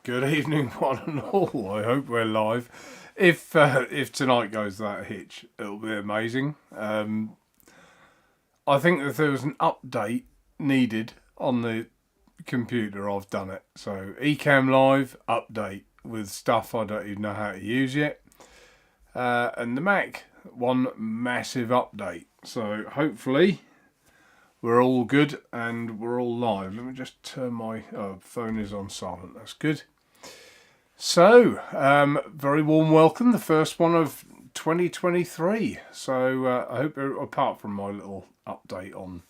Good evening, one and all. I hope we're live. If tonight goes that hitch, it'll be amazing. I think if there was an update needed on the computer, I've done it. So Ecamm Live update with stuff I don't even know how to use yet. And the Mac, one massive update. So hopefully we're all good and we're all live. Let me just turn my phone is on silent. That's good. So, very warm welcome. The first one of 2023. So I hope, apart from my little update on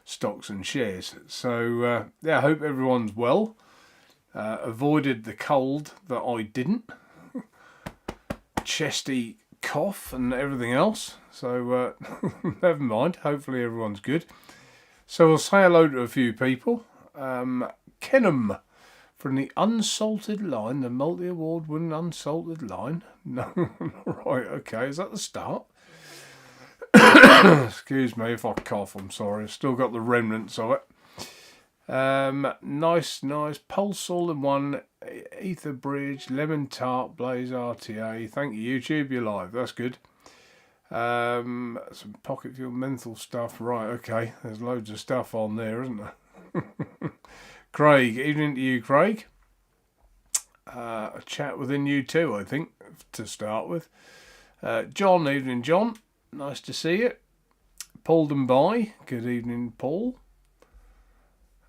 stocks and shares. So yeah, I hope everyone's well. Avoided the cold that I didn't. Chesty cough and everything else. So never mind. Hopefully everyone's good. So we'll say hello to a few people. Kenham from the Unsalted Line, the multi-award winning Unsalted Line. No, right, okay, is that the start? Excuse me if I cough, I'm sorry. I've still got the remnants of it. Nice. Pulse all-in-one, Ether Bridge, Lemon Tart, Blaze RTA. Thank you, YouTube, you're live. That's good. Some pocket fuel menthol stuff. Right, okay. There's loads of stuff on there, isn't there? Craig, evening to you, Craig. A chat within you too, I think, to start with. John, evening, John. Nice to see you. Paul and by. Good evening, Paul.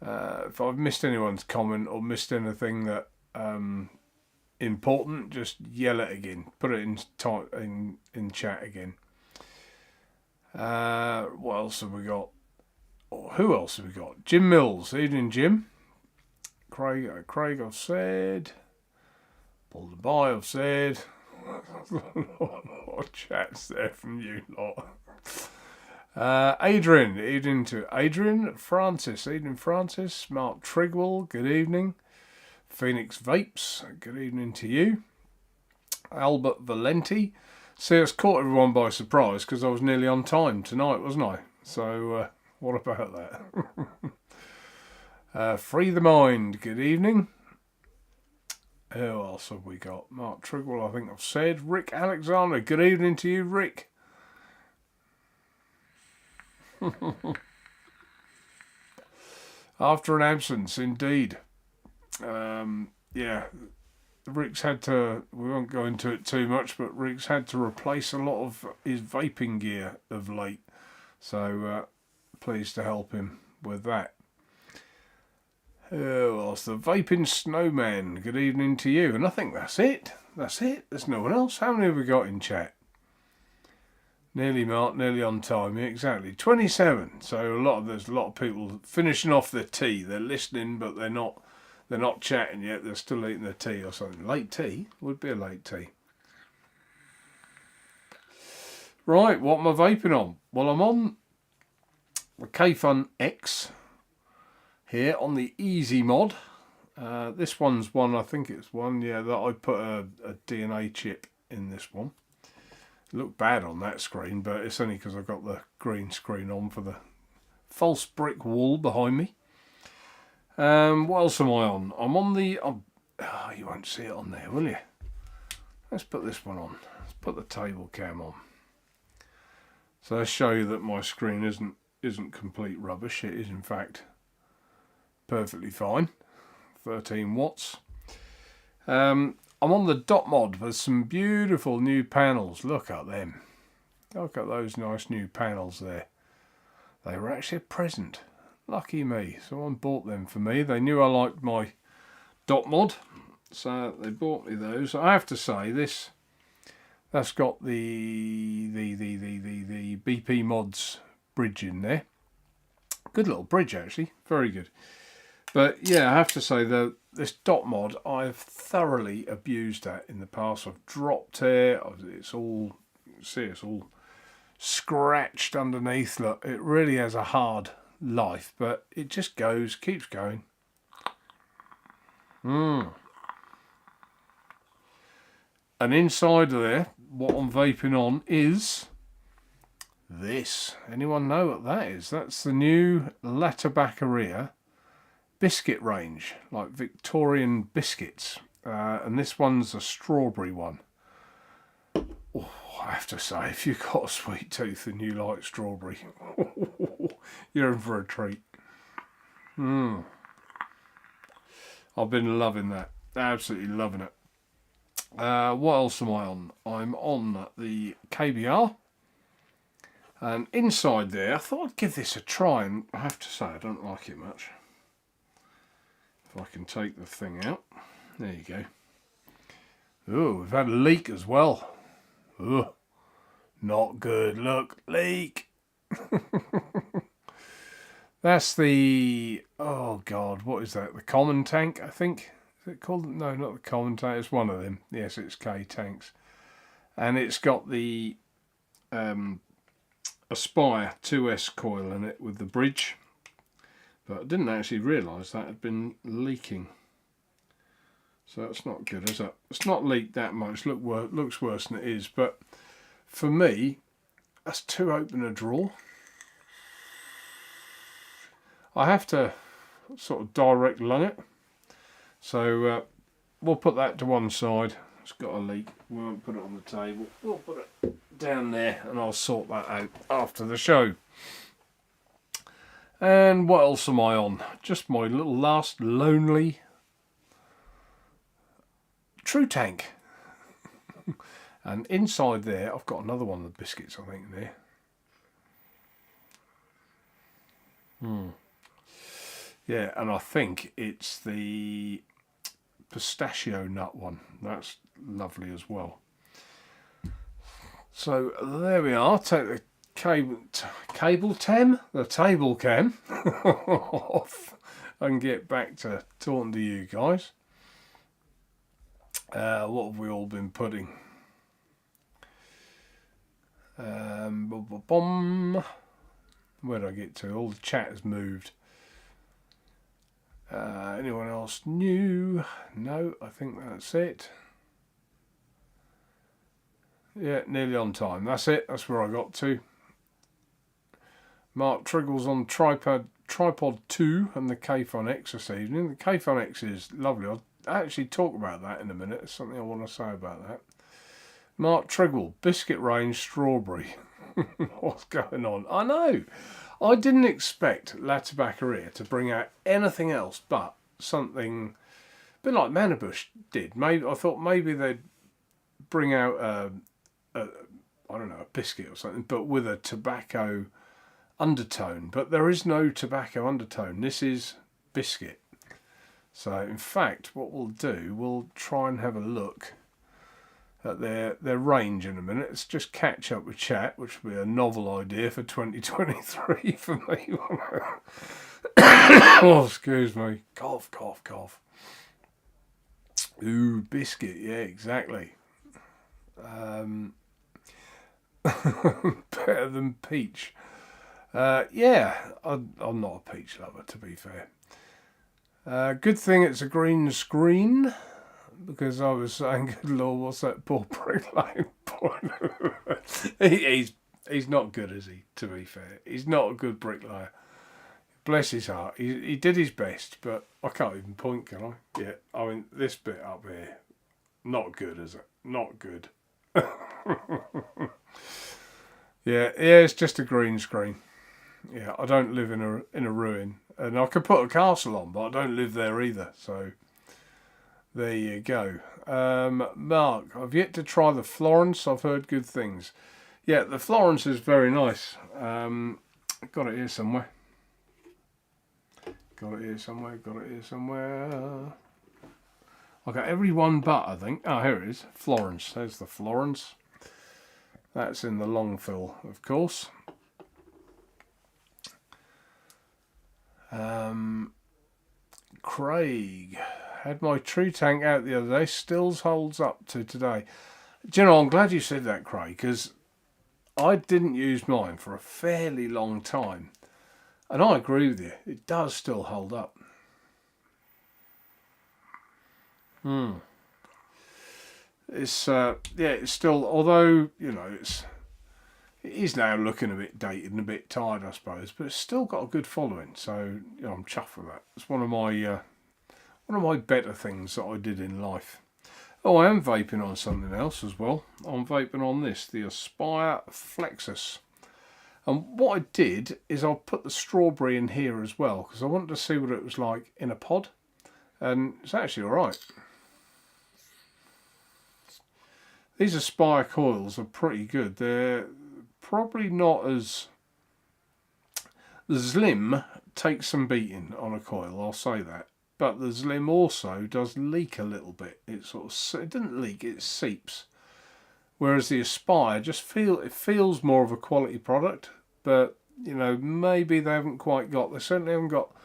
If I've missed anyone's comment or missed anything that important, just yell it again. Put it in chat again. What else have we got? Who else have we got? Jim Mills. Evening, Jim. Craig, I've said. Paul the Buy, I've said. What chats there from you lot. Adrian, evening to Adrian. Francis, evening, Francis. Mark Trigwell, good evening. Phoenix Vapes, good evening to you. Albert Valenti. See, it's caught everyone by surprise because I was nearly on time tonight, wasn't I? So, what about that? Free the Mind, good evening. Who else have we got? Mark Trigwell, I think I've said. Rick Alexander, good evening to you, Rick. After an absence, indeed. Yeah, Rick's had to, we won't go into it too much, but Rick's had to replace a lot of his vaping gear of late. So, pleased to help him with that. Who else? The Vaping Snowman. Good evening to you. And I think that's it. That's it. There's no one else. How many have we got in chat? Nearly, Mark. Nearly on time. Yeah, exactly. 27. So there's a lot of people finishing off their tea. They're listening, but they're not chatting yet. They're still eating their tea or something. Late tea? Would be a late tea. Right. What am I vaping on? Well, I'm on the K-Fun X. Here on the Easy mod. This one's one, I think it's one, yeah, that I put a DNA chip in this one. It looked bad on that screen, but it's only because I've got the green screen on for the false brick wall behind me. What else am I on? I'm on the... you won't see it on there, will you? Let's put this one on. Let's put the table cam on. So let's show you that my screen isn't complete rubbish. It is, in fact, perfectly fine. 13 watts. I'm on the dot mod with some beautiful new panels. Look at them. Look at those nice new panels there. They were actually a present. Lucky me. Someone bought them for me. They knew I liked my dot mod, so they bought me those. I have to say that's got the BP mods bridge in there. Good little bridge actually. Very good. But yeah, I have to say that this dot mod, I've thoroughly abused that in the past. I've dropped it. It's all, see, it's all scratched underneath. Look, it really has a hard life, but it just keeps going. And inside there, what I'm vaping on is this. Anyone know what that is? That's the new La Tabaccaria biscuit range, like Victorian biscuits. and this one's a strawberry one. Oh, I have to say, if you've got a sweet tooth and you like strawberry, you're in for a treat. I've been loving that. Absolutely loving it. What else am I on? I'm on the KBR. And inside there, I thought I'd give this a try. And I have to say, I don't like it much. If I can take the thing out. There you go. Oh, we've had a leak as well. Oh, not good. Look, leak. That's the, oh God, what is that? The common tank, I think. Is it called? No, not the common tank. It's one of them. Yes, it's K tanks. And it's got the Aspire 2S coil in it with the bridge. But I didn't actually realise that had been leaking. So that's not good, is it? It's not leaked that much. Looks worse than it is. But for me, that's too open a drawer. I have to sort of direct lung it. So we'll put that to one side. It's got a leak. We won't put it on the table. We'll put it down there and I'll sort that out after the show. And what else am I on? Just my little last lonely True Tank. And inside there, I've got another one of the biscuits, I think, in there. Yeah, and I think it's the pistachio nut one. That's lovely as well. So there we are. Take the table cam off and get back to talking to you guys. What have we all been putting? Where did I get to? All the chat has moved. Anyone else new? No, I think that's it. Yeah, nearly on time. That's it. That's where I got to. Mark Triggle's on tripod 2 and the K-Fun X this evening. The K-Fun X is lovely. I'll actually talk about that in a minute. There's something I want to say about that. Mark Triggle, biscuit range strawberry. What's going on? I know. I didn't expect La Tabaccaria to bring out anything else but something a bit like Manabush did. Maybe I thought maybe they'd bring out I don't know, a biscuit or something, but with a tobacco undertone. But there is no tobacco undertone. This is biscuit. So in fact, what we'll do, we'll try and have a look at their range in a minute. Let's just catch up with chat, which will be a novel idea for 2023 for me. Oh, excuse me. Cough, cough, cough. Ooh, biscuit. Yeah, exactly. Better than peach. Yeah, I'm not a peach lover, to be fair. Good thing it's a green screen, because I was saying, good Lord, what's that poor bricklayer? He's not good, is he, to be fair? He's not a good bricklayer. Bless his heart. He did his best, but I can't even point, can I? Yeah, I mean, this bit up here, not good, is it? Not good. Yeah, it's just a green screen. Yeah, I don't live in a ruin. And I could put a castle on, but I don't live there either, so there you go. Mark, I've yet to try the Florence. I've heard good things. Yeah, the Florence is very nice. Got it here somewhere. Got it here somewhere. I got every one but, I think. Oh, here it is. Florence. There's the Florence. That's in the long fill, of course. Craig, had my True Tank out the other day, still holds up to today. Do you know, I'm glad you said that, Craig, because I didn't use mine for a fairly long time. And I agree with you, it does still hold up. It's it's still, although, you know, it is now looking a bit dated and a bit tired, I suppose, but it's still got a good following, so you know, I'm chuffed with that. It's one of one of my better things that I did in life. Oh, I am vaping on something else as well. I'm vaping on this, the Aspire Flexus. And what I did is I'll put the strawberry in here as well, because I wanted to see what it was like in a pod. And it's actually alright. These Aspire coils are pretty good. They're probably not as... The Slim takes some beating on a coil, I'll say that. But the Slim also does leak a little bit. It doesn't leak, it seeps. Whereas the Aspire it feels more of a quality product. But, you know, maybe they certainly haven't got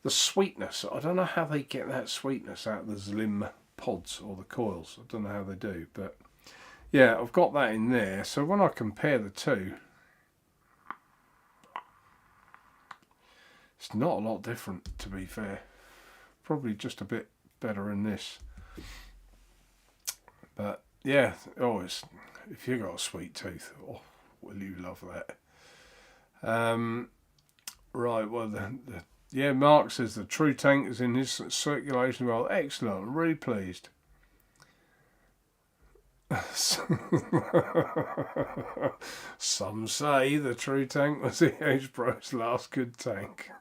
the sweetness. I don't know how they get that sweetness out of the Slim pods or the coils. I don't know how they do. But, yeah, I've got that in there. So when I compare the two, it's not a lot different, to be fair. Probably just a bit better in this. But yeah, if you got a sweet tooth, oh, will you love that? Right, well, yeah, Mark says the True Tank is in his circulation well. Excellent, I'm really pleased. Some say the True Tank was the H Bro's last good tank.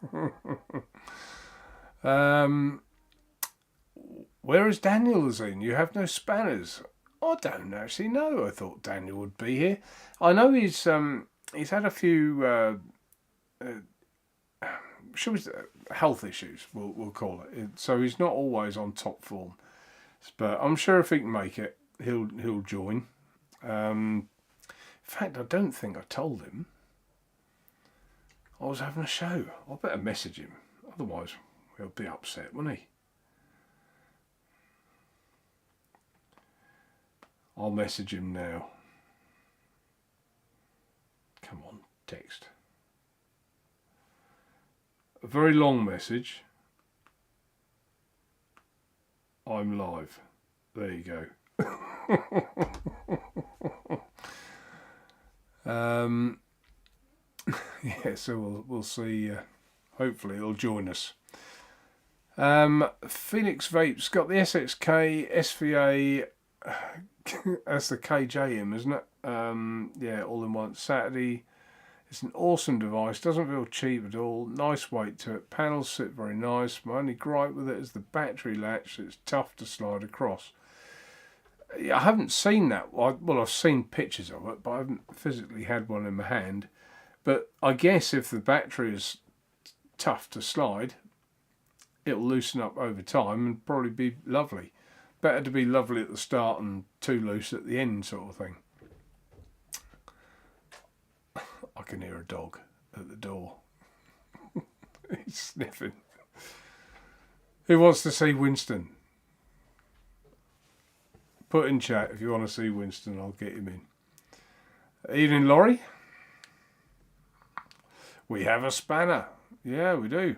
Where is Daniel in? You have no spanners. I don't actually know. I thought Daniel would be here. I know he's had a few health issues, we'll call it. So he's not always on top form. But I'm sure if he can make it, he'll join. In fact, I don't think I told him I was having a show. I better message him. Otherwise, he'll be upset, won't he? I'll message him now. Come on, text. A very long message. I'm live. There you go. Yeah, so we'll see. Hopefully, he'll join us. Phoenix Vape's got the SXK SVA. That's the KJM, isn't it? Yeah, all in one. Saturday. It's an awesome device. Doesn't feel cheap at all. Nice weight to it. Panels sit very nice. My only gripe with it is the battery latch. It's tough to slide across. I haven't seen that. Well, I've seen pictures of it, but I haven't physically had one in my hand. But I guess if the battery is tough to slide, it'll loosen up over time and probably be lovely. Better to be lovely at the start and too loose at the end, sort of thing. I can hear a dog at the door. He's sniffing. Who wants to see Winston? Put in chat if you want to see Winston, I'll get him in. Evening, Laurie. We have a spanner. Yeah, we do.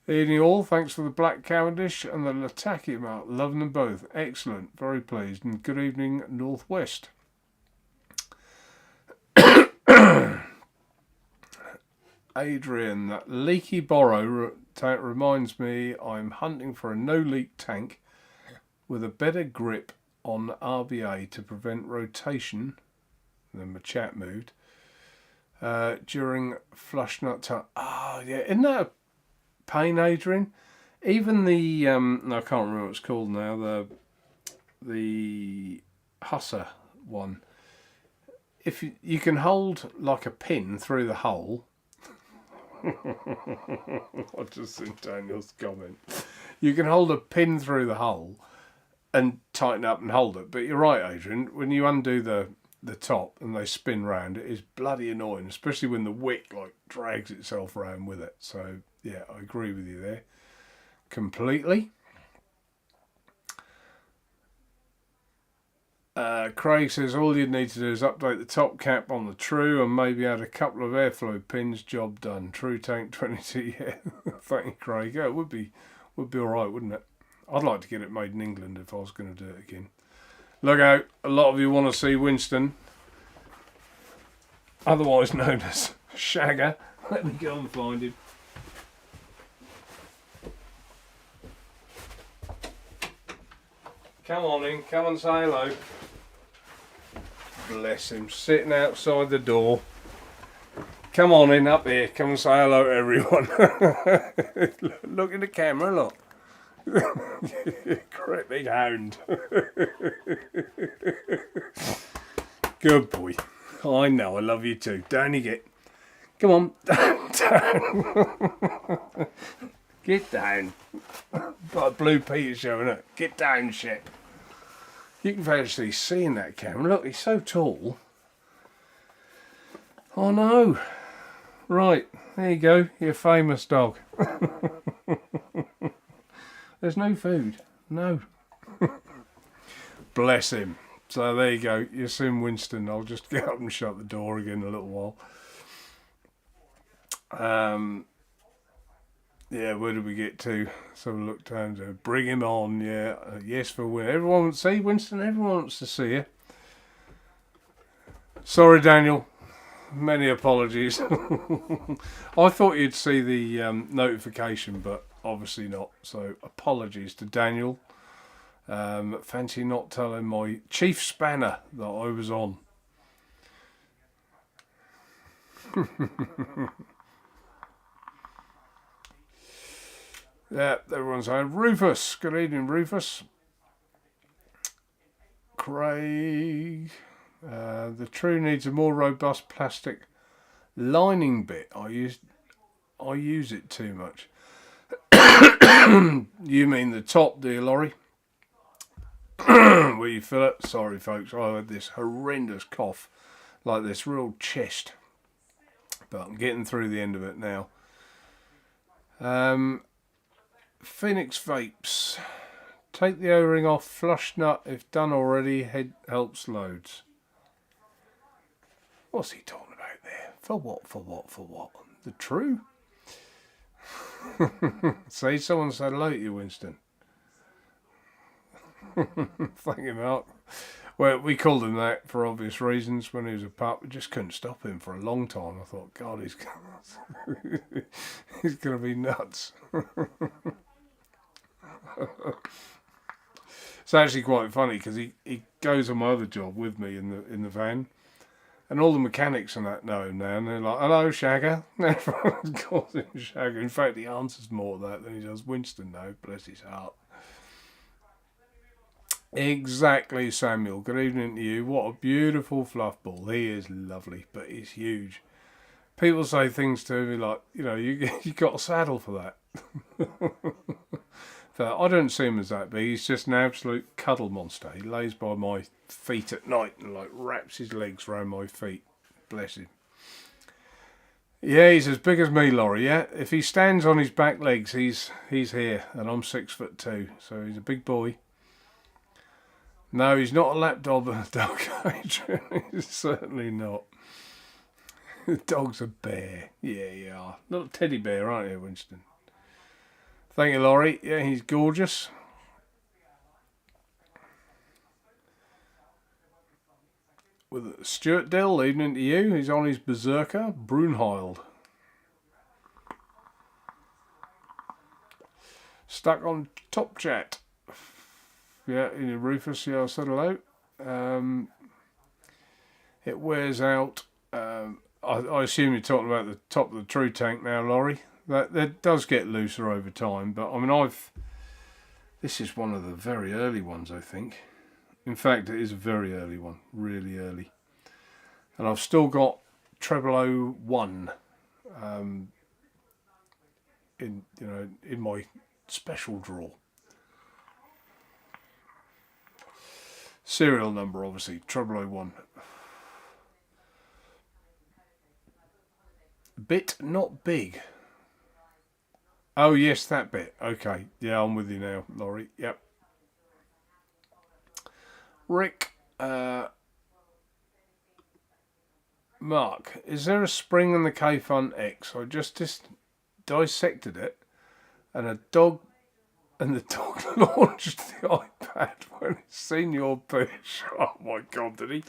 Evening all, thanks for the Black Cavendish and the Lataki Mark. Loving them both. Excellent, very pleased. And good evening, Northwest. Adrian, that leaky borrow reminds me I'm hunting for a no-leak tank with a better grip on RBA to prevent rotation. And then my chat moved. During flush nut time. Oh, yeah, isn't that a pain, Adrian? Even the no, I can't remember what it's called now, the Husser one, if you can hold like a pin through the hole. I just seen Daniel's comment. You can hold a pin through the hole and tighten up and hold it, but you're right, Adrian, when you undo the top and they spin round, it is bloody annoying, especially when the wick like drags itself around with it. So yeah, I agree with you there completely. Craig says all you'd need to do is update the top cap on the True and maybe add a couple of airflow pins. Job done. True Tank 22. Yeah, thank you, Craig. Yeah, it would be all right, wouldn't it? I'd like to get it made in England if I was going to do it again. Look out, a lot of you want to see Winston, otherwise known as Shagger. Let me go and find him. come on in, come and say hello. Bless him, sitting outside the door. Come on in up here, come and say hello to everyone. Look in the camera, look. Great big hound. Good boy. I know, I love you too. Down you get. Come on, down. Get down. Like Blue Peter showing up. Get down, shit. You can actually see in that camera. Look, he's so tall. Oh no. Right, there you go. Your famous dog. There's no food. No. Bless him. So there you go. You're soon Winston. I'll just get up and shut the door again in a little while. Yeah, where did we get to? So we look down to bring him on. Yeah, yes for Win. Everyone wants to see Winston. Everyone wants to see you. Sorry, Daniel. Many apologies. I thought you'd see the notification, but obviously not. So apologies to Daniel. Fancy not telling my chief spanner that I was on. Yeah, everyone's saying Rufus. Good evening, Rufus. Craig. The true needs a more robust plastic lining bit. I use it too much. You mean the top, dear Laurie? Where you fill it? Sorry, folks. I had this horrendous cough, like this real chest, but I'm getting through the end of it now. Phoenix Vapes. Take the O-ring off, flush nut if done already, head helps loads. What's he talking about there? For what, for what, for what? The true? Say someone said hello to you, Winston. Thank you, Mark. Well, we called him that for obvious reasons when he was a pup. We just couldn't stop him for a long time. I thought, God, he's going to be nuts. It's actually quite funny because he goes on my other job with me in the van, and all the mechanics and that know him now, and they're like, "Hello, Shagger." Everyone calls him Shagger. In fact, he answers more to that than he does Winston now. Bless his heart. Exactly, Samuel. Good evening to you. What a beautiful fluff ball. He is lovely, but he's huge. People say things to me like, you got a saddle for that. But I don't see him as that big. He's just an absolute cuddle monster. He lays by my feet at night and wraps his legs around my feet. Bless him. Yeah, he's as big as me, Laurie. Yeah, if he stands on his back legs, he's here, and I'm 6'2", so he's a big boy. No, he's not a lap dog, Adrian. He's certainly not. The dog's a bear. Yeah, you are. Little teddy bear, aren't you, Winston? Thank you, Laurie. Yeah, he's gorgeous. With Stuart Dill, evening to you. He's on his berserker, Brunhild. Stuck on Top Chat. Yeah, Rufus, yeah, I said hello. It wears out. I assume you're talking about the top of the true tank now, Laurie. That does get looser over time, but I mean, this is one of the very early ones, I think. In fact, it is a very early one, really early. And I've still got treble 01 in my special drawer. Serial number, obviously, treble 01. Bit not big. Oh, yes, that bit. Okay. Yeah, I'm with you now, Laurie. Yep. Rick, Mark, is there a spring in the K-Fun X? I just dissected it, and the dog launched the iPad when he seen your push. Oh my God, did he?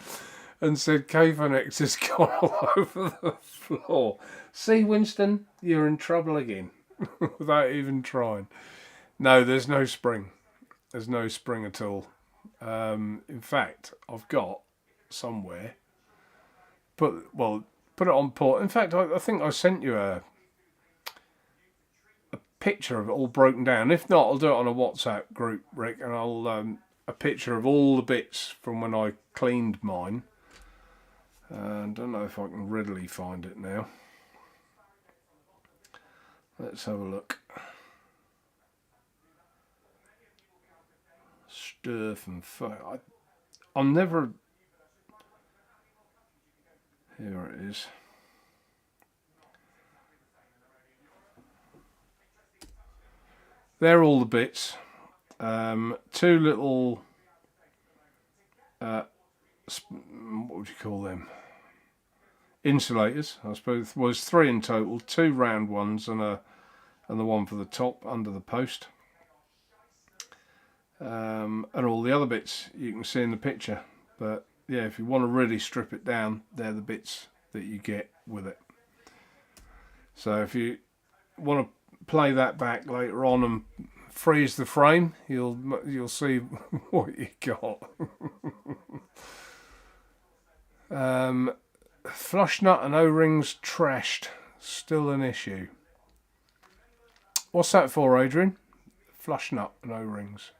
And said K-Fun X has gone all over the floor. See, Winston, you're in trouble again. Without even trying. No, there's no spring. There's no spring at all. In fact, I've got somewhere. Put it on port. In fact, I think I sent you a picture of it all broken down. If not, I'll do it on a WhatsApp group, Rick, and I'll a picture of all the bits from when I cleaned mine. I don't know if I can readily find it now. Let's have a look. Sturf and I'm never. Here it is. They're all the bits. Two little. What would you call them? Insulators, I suppose. Was 3 in total. 2 round ones and the one for the top under the post. And all the other bits you can see in the picture. But yeah, if you want to really strip it down, they're the bits that you get with it. So if you want to play that back later on and freeze the frame, you'll see what you got. Flush nut and O-rings trashed, still an issue. What's that for, Adrian? Flush nut and O-rings.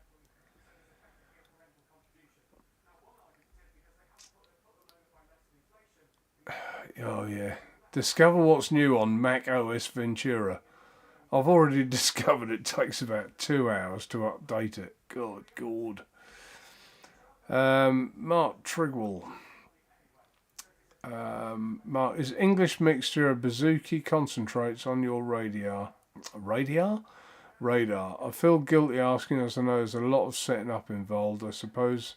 Oh yeah. Discover what's new on Mac OS Ventura. I've already discovered it takes about 2 hours to update it. God. Mark Trigwell. Mark, is English mixture of Bazooki concentrates on your radar? Radar. I feel guilty asking, as I know there's a lot of setting up involved. I suppose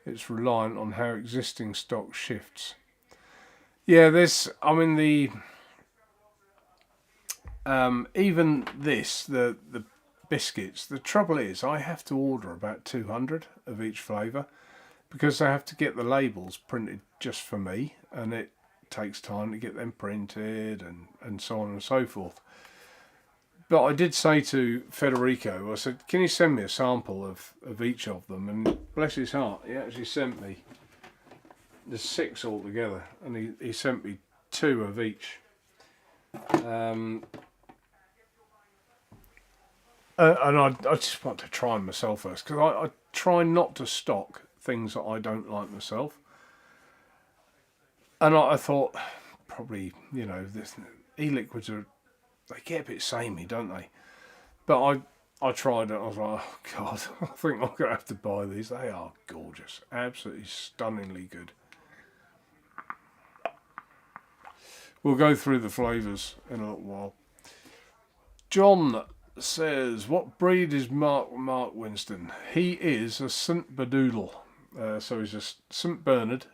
it's reliant on how existing stock shifts. Yeah, even this, the biscuits, the trouble is I have to order about 200 of each flavour because I have to get the labels printed just for me, and it takes time to get them printed and so on and so forth. But I did say to Federico, I said, can you send me a sample of each of them? And bless his heart, he actually sent me, there's 6 altogether, and he sent me 2 of each. And I just want to try them myself first, because I try not to stock things that I don't like myself. And I thought, probably, this e-liquids they get a bit samey, don't they? But I tried it, I was like, oh God, I think I'm going to have to buy these. They are gorgeous, absolutely stunningly good. We'll go through the flavours in a little while. John says, what breed is Mark Winston? He is a St. Bedoodle. So he's a St. Bernard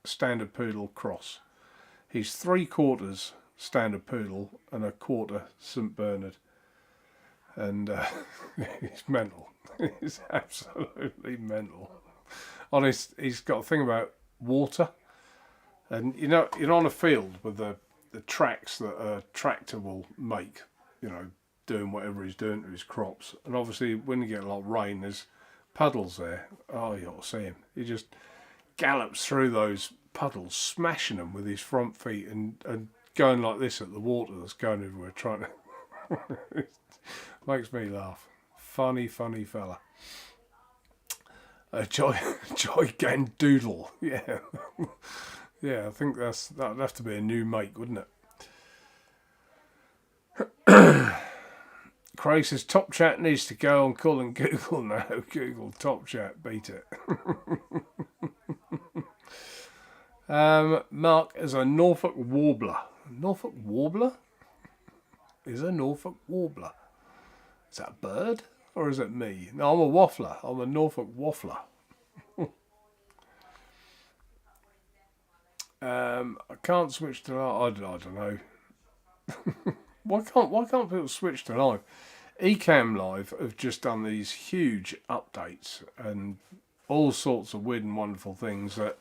standard poodle cross. He's 3/4 standard poodle and 1/4 St. Bernard. And he's mental. He's absolutely mental. Honest, he's got a thing about water. And you're on a field with the tracks that a tractor will make, doing whatever he's doing to his crops. And obviously when you get a lot of rain, there's puddles there. Oh, you ought to see him. He just gallops through those puddles, smashing them with his front feet and going like this at the water that's going everywhere, trying to... Makes me laugh. Funny fella. Gigandoodle. Yeah. Yeah, I think that'd have to be a new make, wouldn't it? Craig says Top Chat needs to go on calling Google now. Google Top Chat, beat it. Mark is a Norfolk Warbler. Norfolk Warbler? Is a Norfolk Warbler? Is that a bird? Or is it me? No, I'm a waffler. I'm a Norfolk Waffler. I can't switch to live. I don't know. Why can't people switch to live? Ecamm Live have just done these huge updates and all sorts of weird and wonderful things that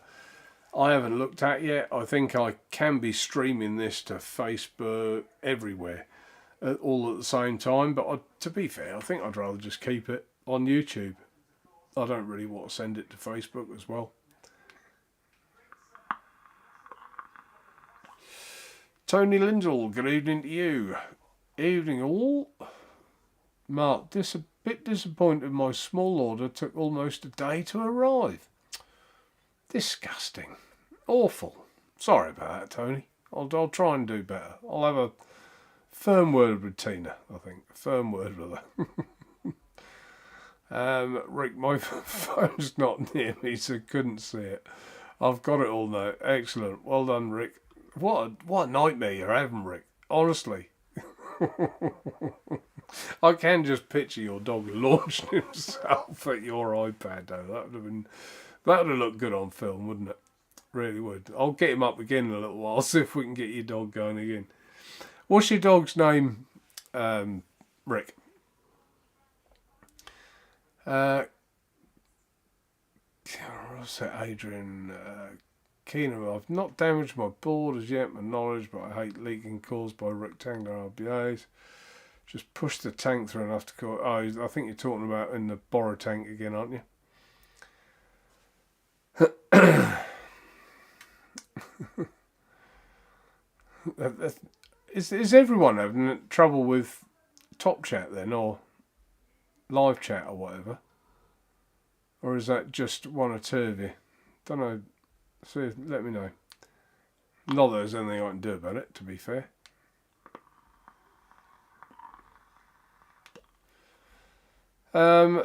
I haven't looked at yet. I think I can be streaming this to Facebook, everywhere, all at the same time. But to be fair, I think I'd rather just keep it on YouTube. I don't really want to send it to Facebook as well. Tony Lindsall, good evening to you. Evening all. Mark, a bit disappointed my small order took almost a day to arrive. Disgusting. Awful. Sorry about that, Tony. I'll try and do better. I'll have a firm word with Tina, I think. A firm word with her. Rick, my phone's not near me, so couldn't see it. I've got it all now. Excellent. Well done, Rick. What a nightmare you're having, Rick. Honestly. I can just picture your dog launching himself at your iPad, though. That would have looked good on film, wouldn't it? Really would. I'll get him up again in a little while, see if we can get your dog going again. What's your dog's name, Rick? What's that, Adrian? Keenan, I've not damaged my board as yet, my knowledge, but I hate leaking caused by rectangular RBAs. Just push the tank through enough to call. Oh, I think you're talking about in the borrow tank again, aren't you? Is everyone having trouble with Top Chat then, or live chat or whatever? Or is that just one or two of you? Don't know. See, let me know. Not that there's anything I can do about it, to be fair.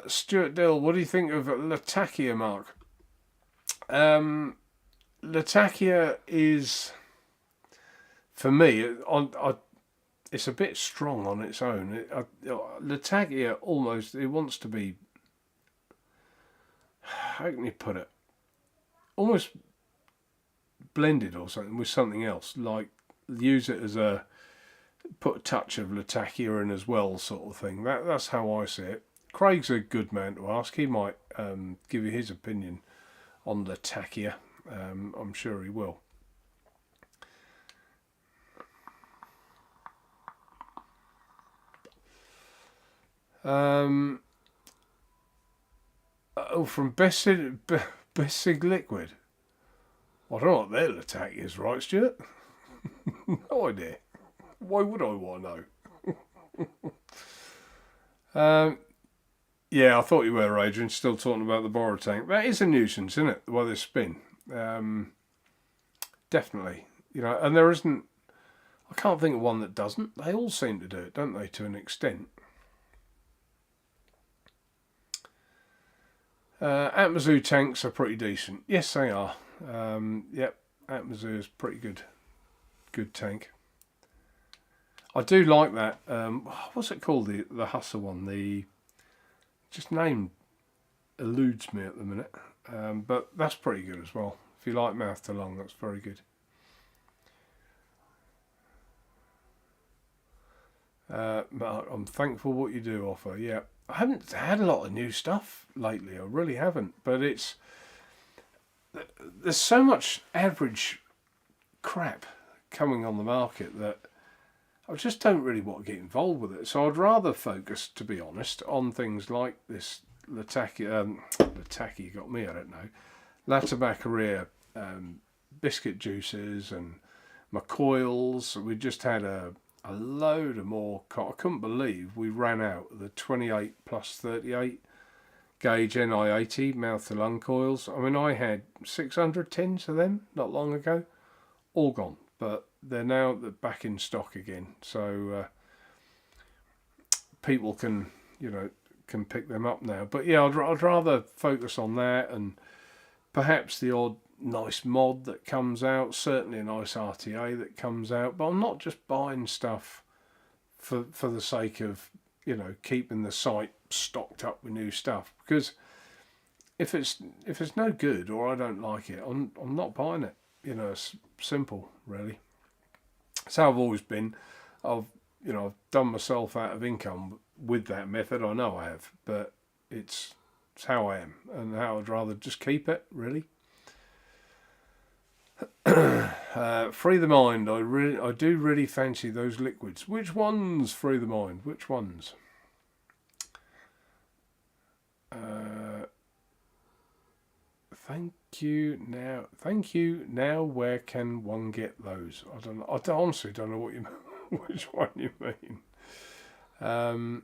Stuart Dill, what do you think of Latakia, Mark? Latakia is, for me, it's a bit strong on its own. Latakia almost, it wants to be, how can you put it? Almost blended or something with something else, like use it as put a touch of Latakia in as well, sort of thing. That's how I see it. Craig's a good man to ask. He might give you his opinion on Latakia. I'm sure he will. From Bessig Liquid. I don't know what their Latakia is, right, Stuart? No idea. Why would I want to know? Yeah, I thought you were, Adrian, still talking about the borrow tank. That is a nuisance, isn't it, the way they spin? Definitely. You know, and there isn't, I can't think of one that doesn't. They all seem to do it, don't they, to an extent. Atmazoo tanks are pretty decent. Yes, they are. Yep, Atmazoo is pretty good. Good tank. I do like that. What's it called? The Husser one. The just name eludes me at the minute. But that's pretty good as well. If you like mouth to lung, that's very good. Mark, I'm thankful what you do offer. Yeah, I haven't had a lot of new stuff lately. I really haven't. But there's so much average crap coming on the market that I just don't really want to get involved with it. So I'd rather focus, to be honest, on things like this Latakia got me, I don't know, Latabacaria biscuit juices and my coils. We just had a load of more. I couldn't believe we ran out of the 28 plus 38 gauge NI80 mouth to lung coils. I mean, I had 600 tins of them not long ago, all gone, but they're now back in stock again. So people can pick them up now. But yeah, I'd rather focus on that and perhaps the odd nice mod that comes out, certainly a nice RTA that comes out. But I'm not just buying stuff for the sake of keeping the site stocked up with new stuff, because if it's no good or I don't like it, I'm not buying it. It's simple, really. It's how I've always been. I've done myself out of income with that method. I know I have, but it's how I am and how I'd rather just keep it, really. Free the mind. I do really fancy those liquids. Which ones? Free the mind. Which ones? Thank you. Now where can one get those? I don't know. I honestly don't know what you which one you mean. I'm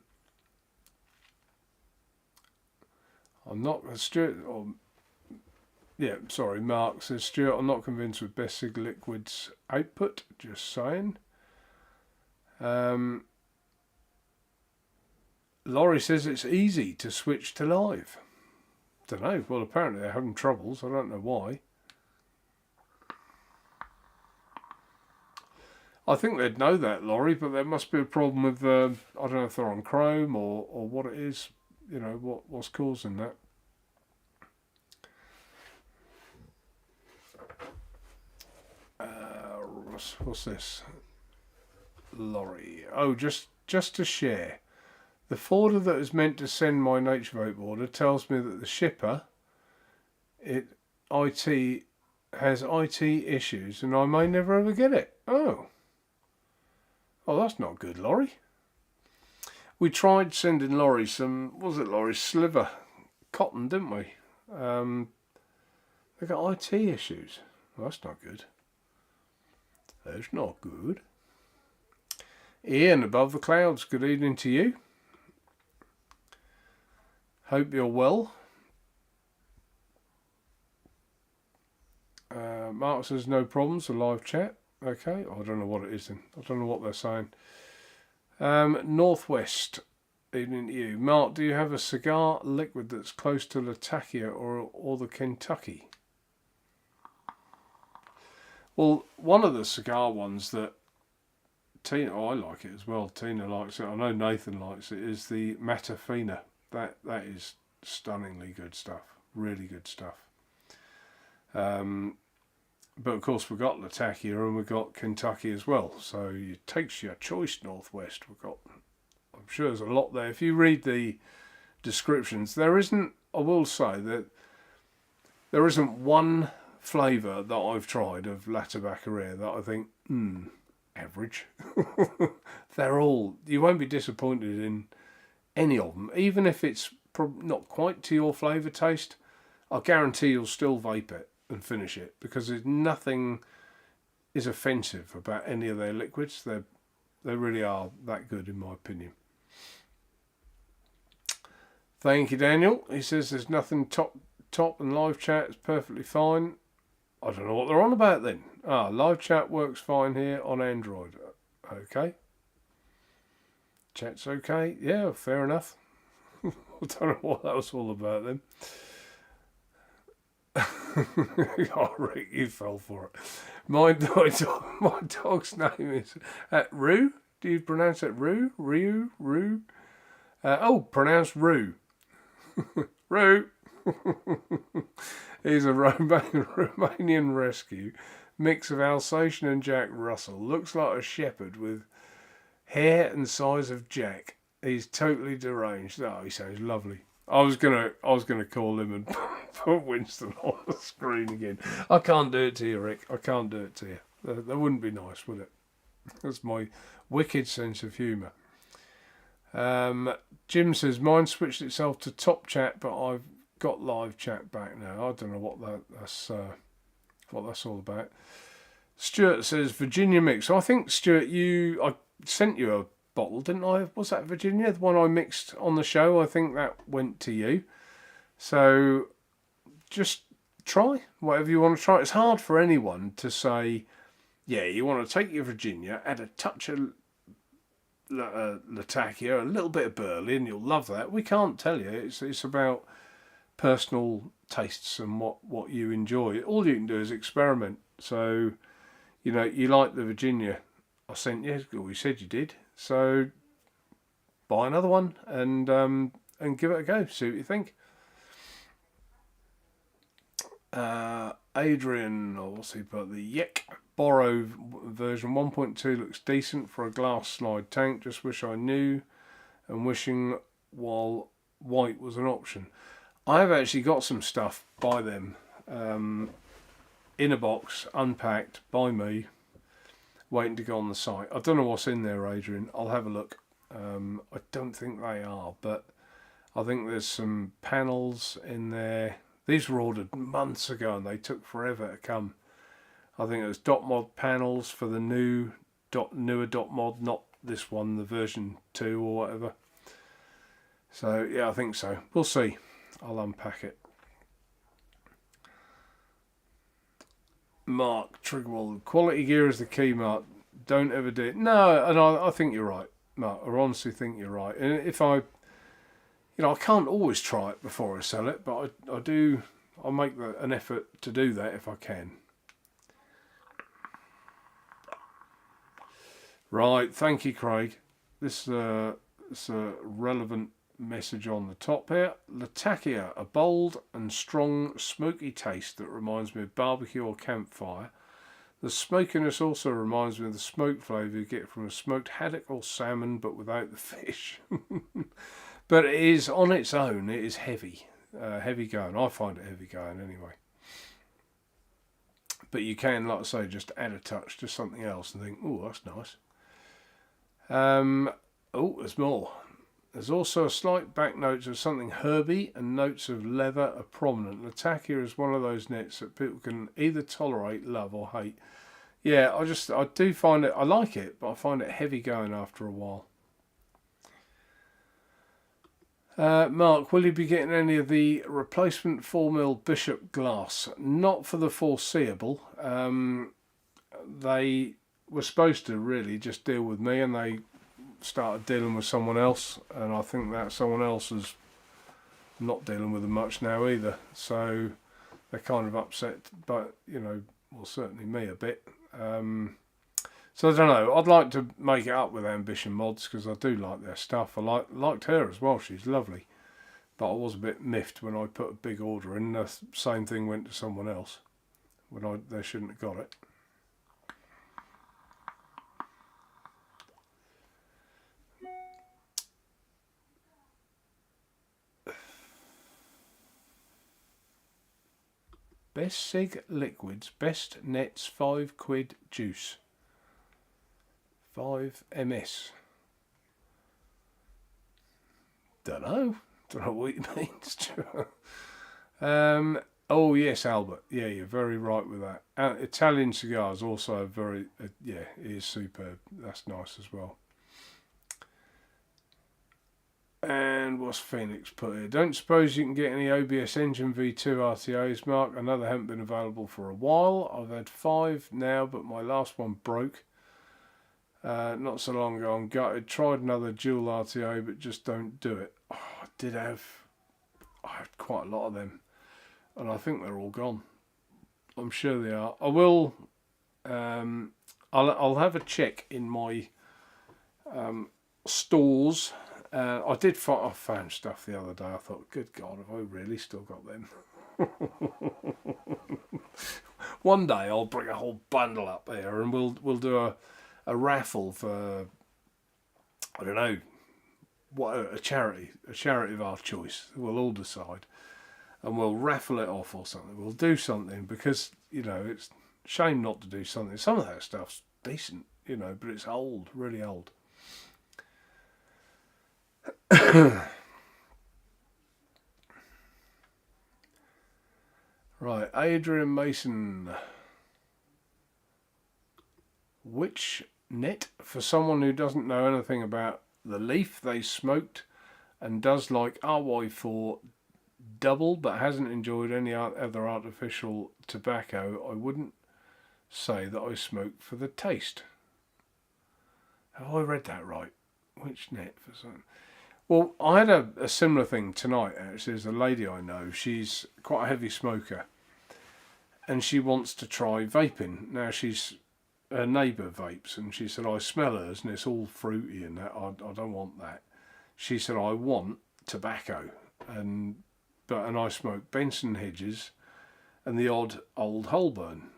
not Stuart. Yeah, sorry, Mark says, Stuart, I'm not convinced with Bessig Liquid's output. Just saying. Laurie says it's easy to switch to live. Don't know. Well, apparently they're having troubles. I don't know why. I think they'd know that, Laurie, but there must be a problem with, I don't know if they're on Chrome or what it is, you know, what's causing that. What's this? Laurie. Oh, just to share. The forwarder that is meant to send my Naturevape order tells me that the shipper has IT issues and I may never ever get it. Oh, that's not good, Laurie. We tried sending Laurie some, what was it, Laurie? Sliver cotton, didn't we? They got IT issues. Well, that's not good. That's not good. Ian, above the clouds, good evening to you. Hope you're well. Mark says no problems, a live chat. Okay, I don't know what it is then. I don't know what they're saying. Northwest, evening to you. Mark, do you have a cigar liquid that's close to Latakia or the Kentucky? Well, one of the cigar ones that Tina, I like it as well. Tina likes it. I know Nathan likes it. Is the Matafina. That is stunningly good stuff. Really good stuff. But of course we've got Latakia and we've got Kentucky as well. So it takes your choice, Northwest. I'm sure there's a lot there. If you read the descriptions, there isn't. I will say that there isn't one flavour that I've tried of La Tabaccaria that I think, average. They're all. You won't be disappointed in any of them, even if it's not quite to your flavour taste. I guarantee you'll still vape it and finish it because nothing is offensive about any of their liquids. They really are that good in my opinion. Thank you, Daniel. He says there's nothing top and live chat is perfectly fine. I don't know what they're on about then. Live chat works fine here on Android. Okay. Chat's okay. Yeah, fair enough. I don't know what that was all about then. Oh, Rick, you fell for it. My dog's name is Roo. Do you pronounce it Roo? Roo? Pronounced Roo. Roo. He's a Romanian rescue. Mix of Alsatian and Jack Russell. Looks like a shepherd with hair and size of Jack. He's totally deranged. Oh, he sounds lovely. I was gonna call him and put Winston on the screen again. I can't do it to you, Rick. I can't do it to you. That wouldn't be nice, would it? That's my wicked sense of humour. Jim says mine switched itself to top chat, but I've got live chat back now. I don't know what that's all about. Stuart says Virginia mix. So I think Stuart, I sent you a bottle, didn't I? Was that Virginia? The one I mixed on the show? I think that went to you. So just try whatever you want to try. It's hard for anyone to say, yeah, you want to take your Virginia, add a touch of Latakia, a little bit of Burley, and you'll love that. We can't tell you. It's about personal tastes and what you enjoy. All you can do is experiment. So, you like the Virginia I sent you, or you said you did. So buy another one and give it a go. See what you think. Adrian, or what's he put? The Yek Borrow version 1.2 looks decent for a glass slide tank. Just wish I knew, and wishing while white was an option. I've actually got some stuff by them in a box, unpacked by me, waiting to go on the site. I don't know what's in there, Adrian. I'll have a look. I don't think they are, but I think there's some panels in there. These were ordered months ago and they took forever to come. I think it was dot mod panels for the newer dot mod, not this one, the version 2 or whatever. So yeah, I think so. We'll see. I'll unpack it. Mark Triggerwald, quality gear is the key, Mark. Don't ever do it. No, and I think you're right, Mark. I honestly think you're right. And if I can't always try it before I sell it, but I'll make an effort to do that if I can. Right, thank you, Craig. This is a relevant message on the top here. Latakia, a bold and strong smoky taste that reminds me of barbecue or campfire. The smokiness also reminds me of the smoke flavour you get from a smoked haddock or salmon, but without the fish. But it is, on its own, it is heavy. Heavy going. I find it heavy going anyway. But you can, like I say, just add a touch to something else and think, oh, that's nice. Oh, there's more. There's also a slight back notes of something herby and notes of leather are prominent. Latakia is one of those nets that people can either tolerate, love or hate. Yeah, I do find it, I like it, but I find it heavy going after a while. Mark, will you be getting any of the replacement 4mm Bishop glass? Not for the foreseeable. They were supposed to really just deal with me and they started dealing with someone else, and I think that someone else is not dealing with them much now either, so they're kind of upset, but well, certainly me a bit. So I don't know, I'd like to make it up with Ambition Mods because I do like their stuff. I liked her as well, she's lovely, but I was a bit miffed when I put a big order in. The same thing went to someone else when they shouldn't have got it. Best Sig liquids, best nets, £5 juice. 5 ms. Don't know what it means. Oh yes, Albert. Yeah, you're very right with that. Italian cigars also very, yeah, it is superb. That's nice as well. And what's Phoenix put here? Don't suppose you can get any OBS Engine V2 RTOs, Mark? I know they haven't been available for a while. I've had 5 now, but my last one broke not so long ago. I'm gutted. Tried another dual RTO, but just don't do it. Oh, I had quite a lot of them, and I think they're all gone. I'm sure they are. I will. I'll have a check in my stores. I found stuff the other day. I thought, good God, have I really still got them? One day I'll bring a whole bundle up here and we'll do a raffle for, I don't know, what, a charity of our choice. We'll all decide and we'll raffle it off or something. We'll do something because, it's a shame not to do something. Some of that stuff's decent, but it's old, really old. Right, Adrian Mason. Which net, for someone who doesn't know anything about the leaf they smoked and does like RY4 double but hasn't enjoyed any other artificial tobacco, I wouldn't say that I smoke for the taste. Have I read that right? Which net for something? Well, I had a similar thing tonight, actually. There's a lady I know, she's quite a heavy smoker, and she wants to try vaping. Now, her neighbour vapes, and she said, I smell hers, and it's all fruity and that, I don't want that. She said, I want tobacco, and I smoke Benson Hedges and the odd old Holborn.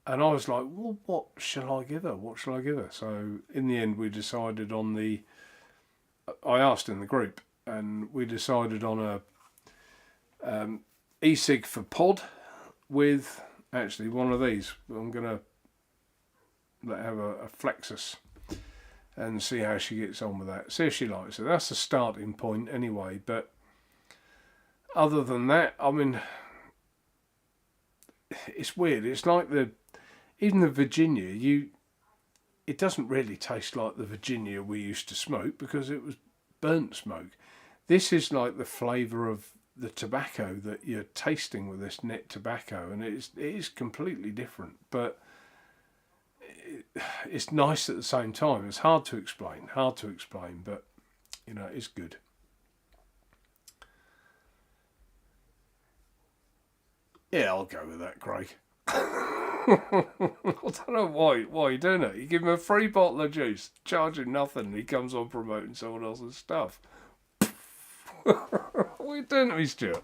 And I was like, well, what shall I give her? What shall I give her? So, in the end, we decided on I asked in the group, and we decided on a e-cig for with actually one of these. I'm going to let her have a Flexus and see how she gets on with that. See if she likes it. That's the starting point anyway, but other than that, I mean, it's weird. It's like even the Virginia, it doesn't really taste like the Virginia we used to smoke because it was burnt smoke. This is like the flavour of the tobacco that you're tasting with this net tobacco, and it is completely different, but it's nice at the same time. It's hard to explain, but you know, it's good. Yeah, I'll go with that, Craig. I don't know why you're doing it. You give him a free bottle of juice, charge him nothing, and he comes on promoting someone else's stuff. What are you doing to me, Stuart?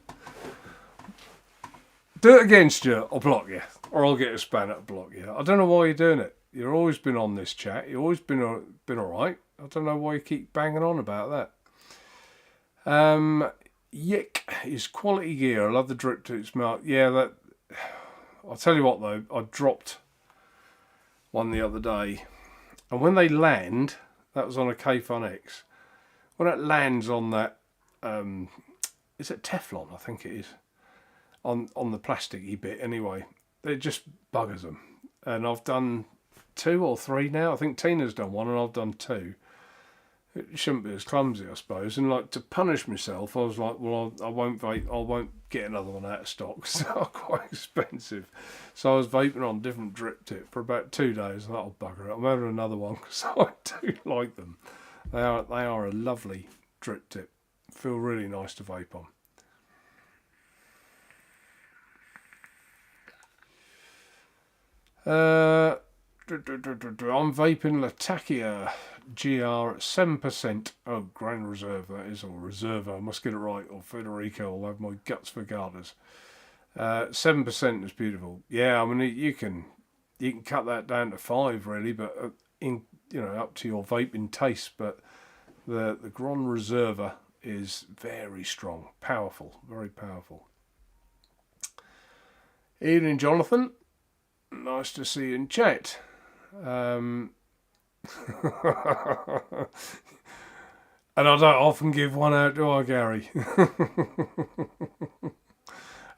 Do it again, Stuart. I'll block you, or I'll get a spanner to block you. I don't know why you're doing it. You've always been on this chat. You've always been all right. I don't know why you keep banging on about that. Yick is quality gear. I love the drip to its mouth. Yeah, that. I'll tell you what though, I dropped one the other day, and when they land, that was on a K-Fun X. When it lands on that, is it Teflon? I think it is. On the plasticky bit anyway. It just buggers them. And I've done 2 or 3 now. I think Tina's done 1 and I've done 2. It shouldn't be as clumsy, I suppose. And like, to punish myself, I was like, well, I won't get another one out of stock because they're quite expensive. So I was vaping on different drip tip for about 2 days. And that'll bugger it. I'm having another one because I do like them. They are a lovely drip tip. Feel really nice to vape on. I'm vaping Latakia GR at 7%. Oh, Grand Reserve that is, or Reserva. I must get it right, or Federico. I'll have my guts for garters. 7% is beautiful. Yeah, I mean you can cut that down to 5 really, but up to your vaping taste. But the Grand Reserva is very strong, powerful, very powerful. Evening, Jonathan. Nice to see you in chat. And I don't often give one out, do I, Gary?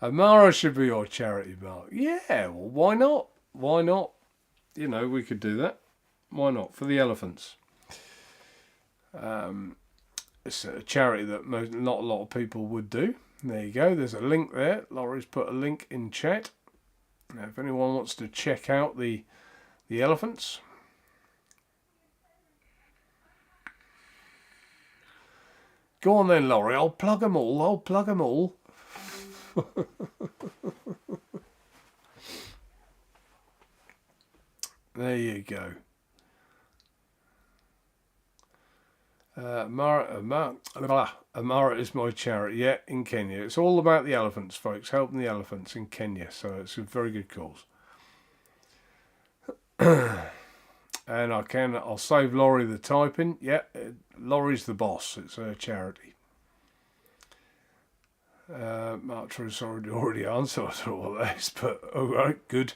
Amara should be your charity, Mark. Yeah, well, why not? Why not? You know, we could do that. Why not? For the elephants. It's a charity that not a lot of people would do. There you go. There's a link there. Laurie's put a link in chat. Now, if anyone wants to check out the elephants, go on then, Laurie. I'll plug them all. There you go. Amara is my charity, yeah, in Kenya. It's all about the elephants, folks, helping the elephants in Kenya, so it's a very good cause. And I'll save Laurie the typing. Yeah, Laurie's the boss, it's her charity. Mark Truss already answered all this, but alright, good.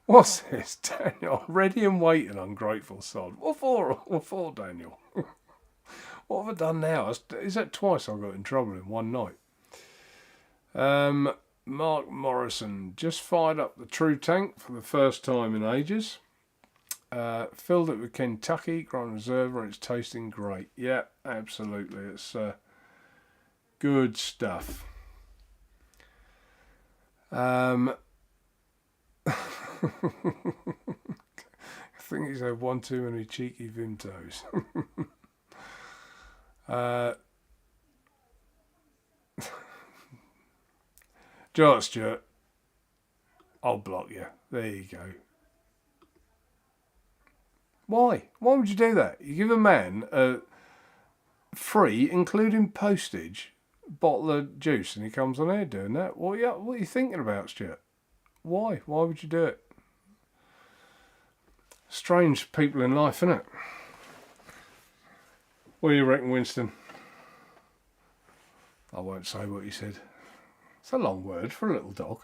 What's this, Daniel? Ready and waiting, ungrateful sod. What for, Daniel? What have I done now? Is that twice I got in trouble in one night? Mark Morrison just fired up the True Tank for the first time in ages. Filled it with Kentucky Grand Reserve, and it's tasting great. Yeah, absolutely. It's good stuff. I think he's had one too many cheeky Vimtos. Stuart, I'll block you. There you go. Why? Why would you do that? You give a man a free, including postage, bottle of juice, and he comes on air doing that. What are you thinking about, Stuart? Why? Why would you do it? Strange people in life, innit? What do you reckon, Winston? I won't say what you said. It's a long word for a little dog.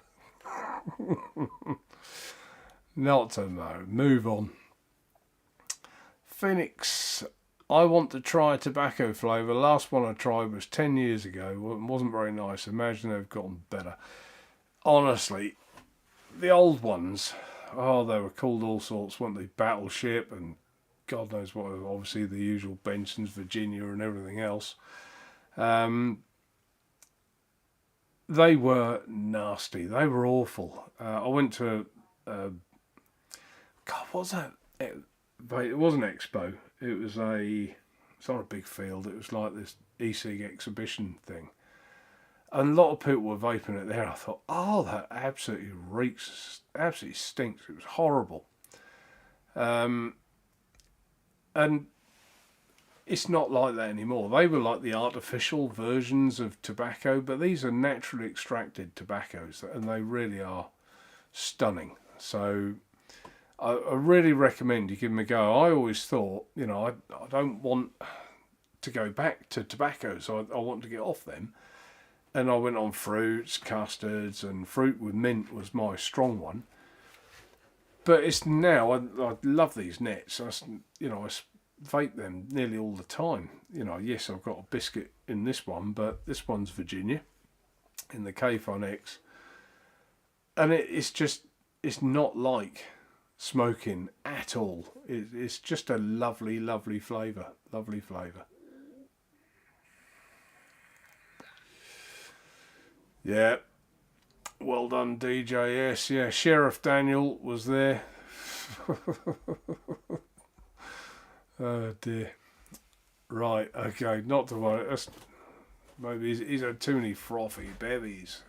Not to know. Move on. Phoenix I want to try a tobacco flavour. Last one I tried was 10 years ago. It wasn't very nice. Imagine they've gotten better. Honestly, the old ones, oh, they were called all sorts, weren't they? Battleship and God knows what. Obviously the usual Benson's, Virginia and everything else. They were nasty. They were awful. I went to, God, what was that? It wasn't Expo. It was it's on a big field. It was like this e-cig exhibition thing. And a lot of people were vaping it there. I thought, oh, that absolutely reeks, absolutely stinks. It was horrible. And it's not like that anymore. They were like the artificial versions of tobacco, but these are naturally extracted tobaccos, and they really are stunning. So I really recommend you give them a go. I always thought, you know, I don't want to go back to tobacco, so I want to get off them. And I went on fruits, custards, and fruit with mint was my strong one. But it's now, I love these nets. I vape them nearly all the time. You know, yes, I've got a biscuit in this one, but this one's Virginia in the K-Fun X. And it's not like smoking at all. It's just a lovely, lovely flavour. Lovely flavour. Yeah. Well done, DJS. Yeah, Sheriff Daniel was there. Oh dear. Right, okay, not to worry. Maybe he's had too many frothy bevies.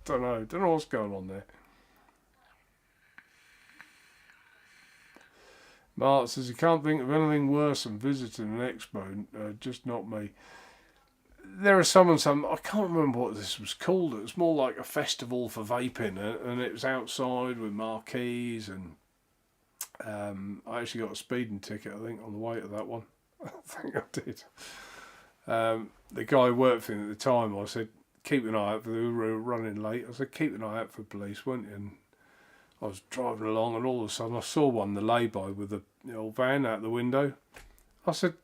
Don't know what's going on there. Mark says he can't think of anything worse than visiting an expo. Just not me. There are some. I can't remember what this was called. It was more like a festival for vaping, and it was outside with marquees, and I actually got a speeding ticket, I think, on the way to that one. I think I did. The guy who worked for me at the time, I said, keep an eye out for, we were running late. I said, keep an eye out for police, won't you? And I was driving along, and all of a sudden I saw one, the lay-by, with the old van out the window. I said,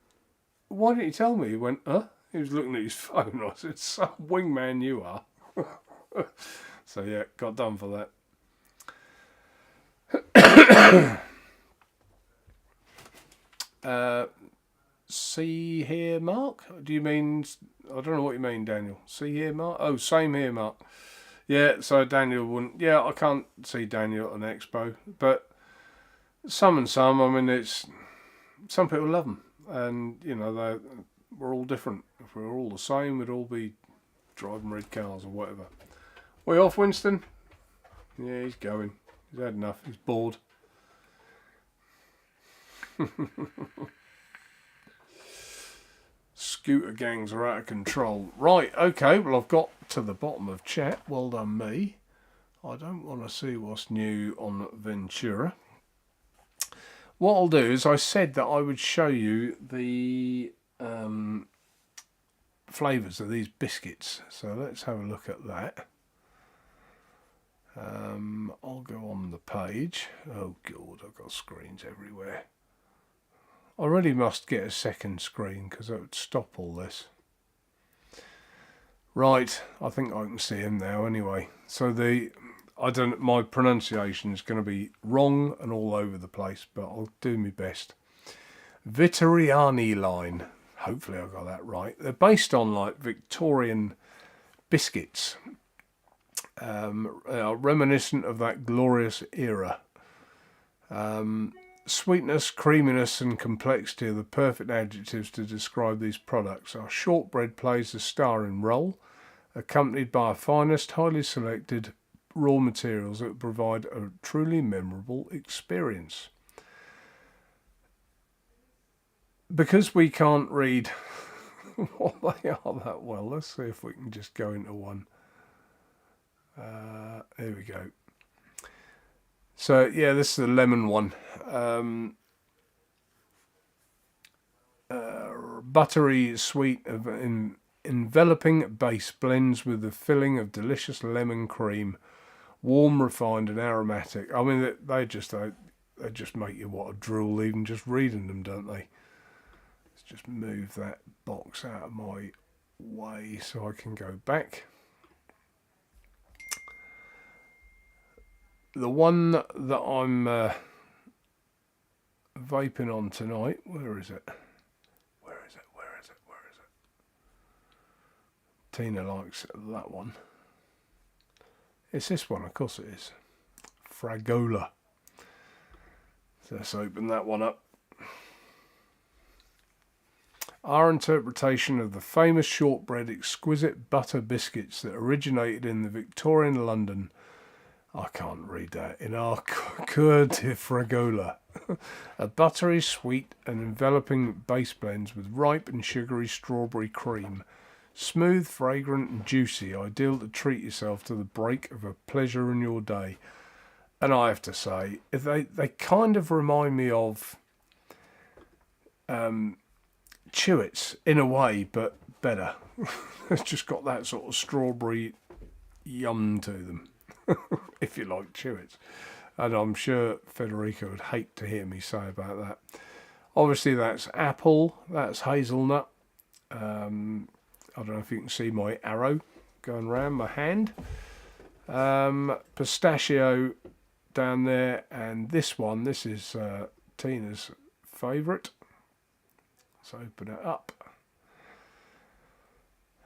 why didn't you tell me? He went, huh? He was looking at his phone. I said, some wingman you are. So yeah, got done for that. See here, Mark? Do you mean, I don't know what you mean, Daniel. See here, Mark? Oh, same here, Mark. Yeah, so Daniel wouldn't, yeah, I can't see Daniel at an expo, but some and some, I mean, some people love them, and, you know, we're all different. If we were all the same, we'd all be driving red cars or whatever. We off, Winston? Yeah, he's going. He's had enough. He's bored. Scooter gangs are out of control. Right, okay, well, I've got to the bottom of chat. Well done, me. I don't want to see what's new on Ventura. What I'll do is I said that I would show you the flavours of these biscuits. So let's have a look at that. I'll go on the page. Oh, God, I've got screens everywhere. I really must get a second screen because that would stop all this. Right, I think I can see him now anyway. So my pronunciation is going to be wrong and all over the place, but I'll do my best. Vitoriani line. Hopefully I got that right. They're based on like Victorian biscuits, reminiscent of that glorious era. Sweetness, creaminess and complexity are the perfect adjectives to describe these products. Our shortbread plays a starring role, accompanied by our finest, highly selected raw materials that provide a truly memorable experience. Because we can't read what they are that well, let's see if we can just go into one. There we go. So yeah, this is the lemon one. Buttery sweet of enveloping base blends with the filling of delicious lemon cream, warm, refined and aromatic. I mean, they just make you want to drool even just reading them, don't they? It's just move that box out of my way so I can go back. The one that I'm vaping on tonight, where is it? Where is it? Tina likes that one. It's this one, of course it is. Fragola. So let's open that one up. Our interpretation of the famous shortbread exquisite butter biscuits that originated in the Victorian London, I can't read that, in our Coeur de Fragola. A buttery, sweet and enveloping base blends with ripe and sugary strawberry cream. Smooth, fragrant and juicy, ideal to treat yourself to the break of a pleasure in your day. And I have to say, they kind of remind me of Chewits in a way, but better. It's just got that sort of strawberry yum to them, if you like Chewits. And I'm sure Federica would hate to hear me say about that. Obviously that's apple, that's hazelnut. I don't know if you can see my arrow going around my hand. Pistachio down there, and this one, this is Tina's favourite. Let's open it up.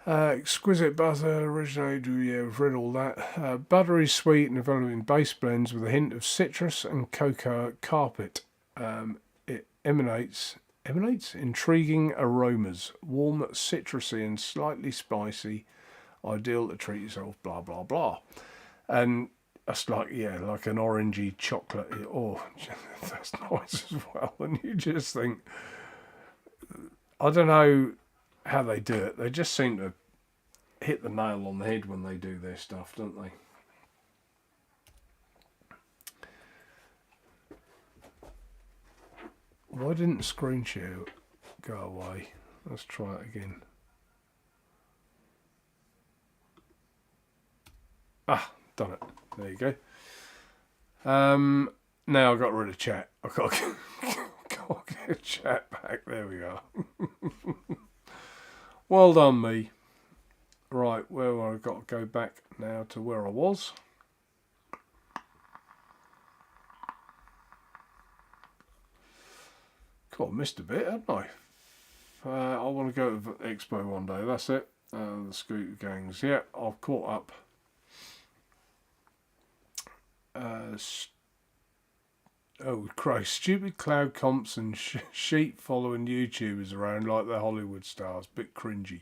Exquisite butter, originated, yeah, we've read all that. Buttery, sweet and developing base blends with a hint of citrus and cocoa carpet. It emanates intriguing aromas, warm, citrusy and slightly spicy, ideal to treat yourself, blah blah blah. And that's like, yeah, like an orangey chocolate. Oh, that's nice as well. And you just think, I don't know how they do it. They just seem to hit the nail on the head when they do their stuff, don't they? Why didn't the screen share go away? Let's try it again. Ah, done it. There you go. Now I've got rid of chat. I've got to get chat back. There we go. Well done, me. Right, well, I've got to go back now to where I was. God, I missed a bit, haven't I? I want to go to the Expo one day, that's it. The scooter gangs. Yeah, I've caught up. Oh Christ, stupid cloud comps and sheep following YouTubers around like the Hollywood stars. Bit cringy.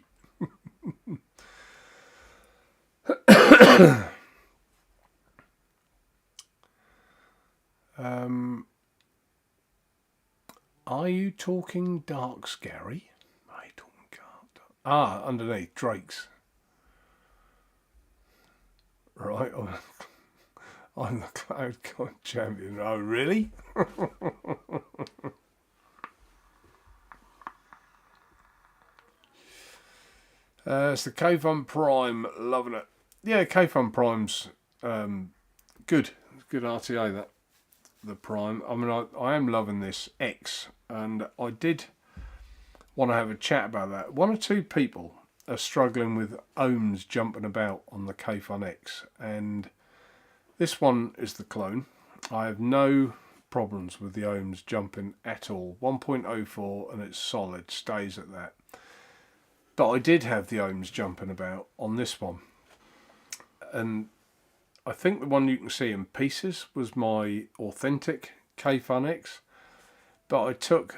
Are you talking dark scary? Are you talking dark? Ah, underneath, Drake's. Right, I'm the Cloud Champion. Oh, really? It's the K-Fun Prime, loving it. Yeah, K-Fun Prime's good. Good RTA, that. The Prime. I mean, I am loving this X, and I did want to have a chat about that. One or two people are struggling with ohms jumping about on the K-Fun X, and this one is the clone. I have no problems with the ohms jumping at all. 1.04 and it's solid, stays at that. But I did have the ohms jumping about on this one, and I think the one you can see in pieces was my authentic K-Fun X, but I took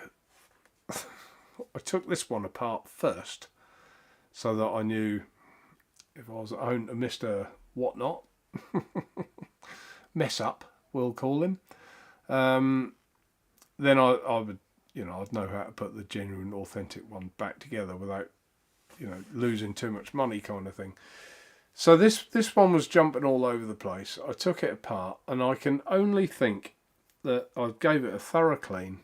this one apart first so that I knew if I was at home to Mr. Whatnot, mess up, we'll call him, then I would, I'd know how to put the genuine authentic one back together without, losing too much money kind of thing. So this one was jumping all over the place. I took it apart, and I can only think that I gave it a thorough clean,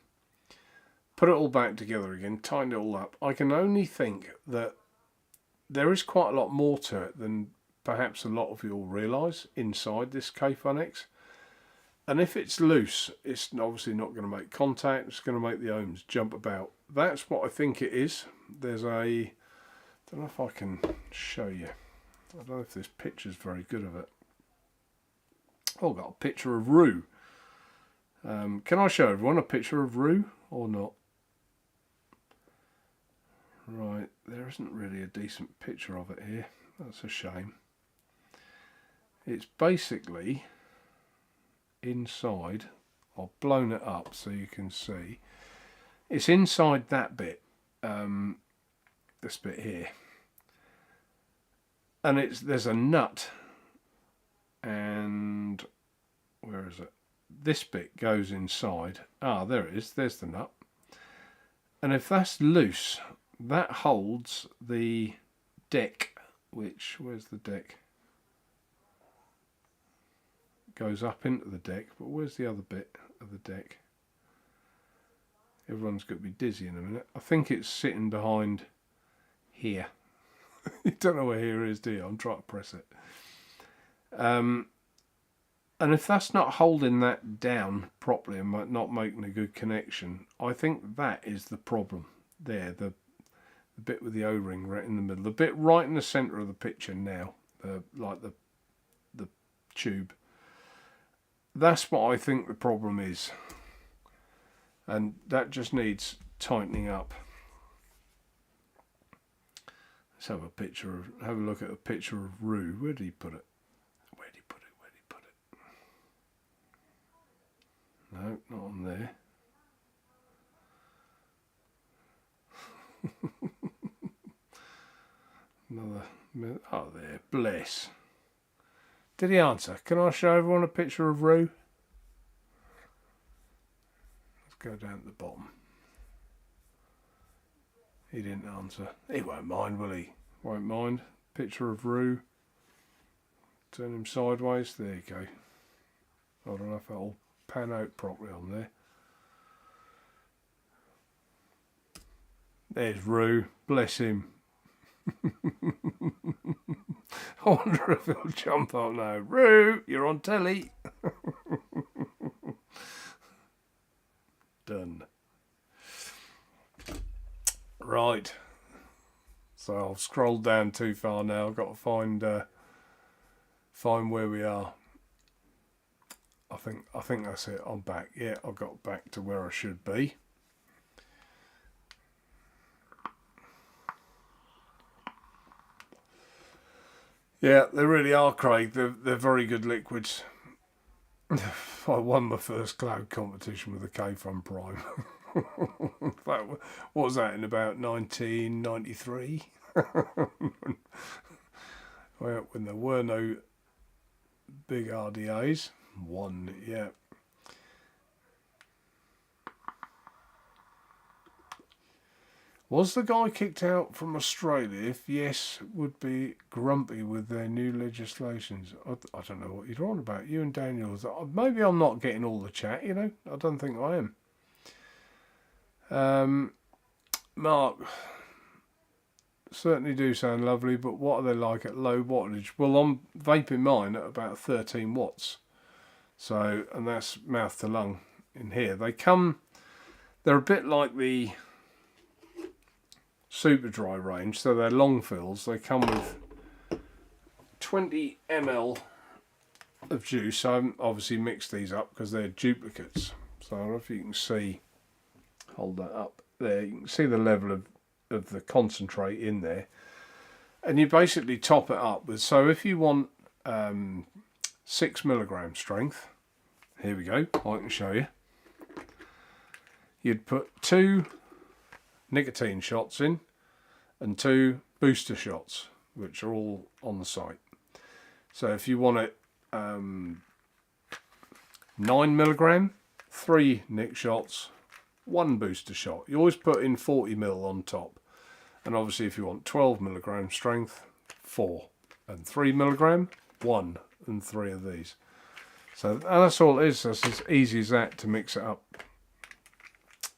put it all back together again, tightened it all up. I can only think that there is quite a lot more to it than perhaps a lot of you will realise inside this K-Fun X. And if it's loose, it's obviously not going to make contact. It's going to make the ohms jump about. That's what I think it is. There's a, I don't know if I can show you. I don't know if this picture's very good of it. Oh, I've got a picture of Roo. Can I show everyone a picture of Roo or not? Right, there isn't really a decent picture of it here. That's a shame. It's basically inside. I've blown it up so you can see. It's inside that bit, this bit here, and there's a nut, and where is it? This bit goes inside. Ah, there it is. There's the nut. And if that's loose, that holds the deck, which, where's the deck? Goes up into the deck, but where's the other bit of the deck? Everyone's going to be dizzy in a minute. I think it's sitting behind here. You don't know where here is, do you? I'm trying to press it. And if that's not holding that down properly and not making a good connection, I think that is the problem there. The bit with the O-ring right in the middle, the bit right in the centre of the picture now, like the tube. That's what I think the problem is, and that just needs tightening up. Let's have a look at a picture of Roo. Where did he put it? Where did he put it? No, not on there. Another. Oh, there. Bless. Did he answer? Can I show everyone a picture of Roo? Let's go down to the bottom. He didn't answer. He won't mind, will he? Won't mind. Picture of Roo. Turn him sideways. There you go. I don't know if that'll pan out properly on there. There's Roo. Bless him. I wonder if he'll jump up now. Roo, you're on telly. Done. Right. So I've scrolled down too far now. I've got to find where we are. I think that's it. I'm back. Yeah, I got back to where I should be. Yeah, they really are, Craig. They're very good liquids. I won my first cloud competition with the K-Fun Prime. What was that, in about 1993? Well, when there were no big RDAs. One, yeah. Was the guy kicked out from Australia? If yes, would be grumpy with their new legislations. I don't know what you're on about. You and Daniel. Maybe I'm not getting all the chat, you know. I don't think I am. Mark, certainly do sound lovely, but what are they like at low wattage? Well, I'm vaping mine at about 13 watts. So, and that's mouth to lung in here. They're a bit like the super dry range, so they're long fills. They come with 20 ml of juice. I haven't obviously mixed these up because they're duplicates. So I don't know if you can see, hold that up there, you can see the level of the concentrate in there. And you basically top it up with, so if you want 6 milligram strength, here we go, I can show you. You'd put 2 nicotine shots in and 2 booster shots, which are all on the site. So if you want it 9 milligram, 3 nic shots, 1 booster shot. You always put in 40 ml on top. And obviously if you want 12 milligram strength, 4, and 3 milligram, 1 and 3 of these. So that's all it is. That's as easy as that to mix it up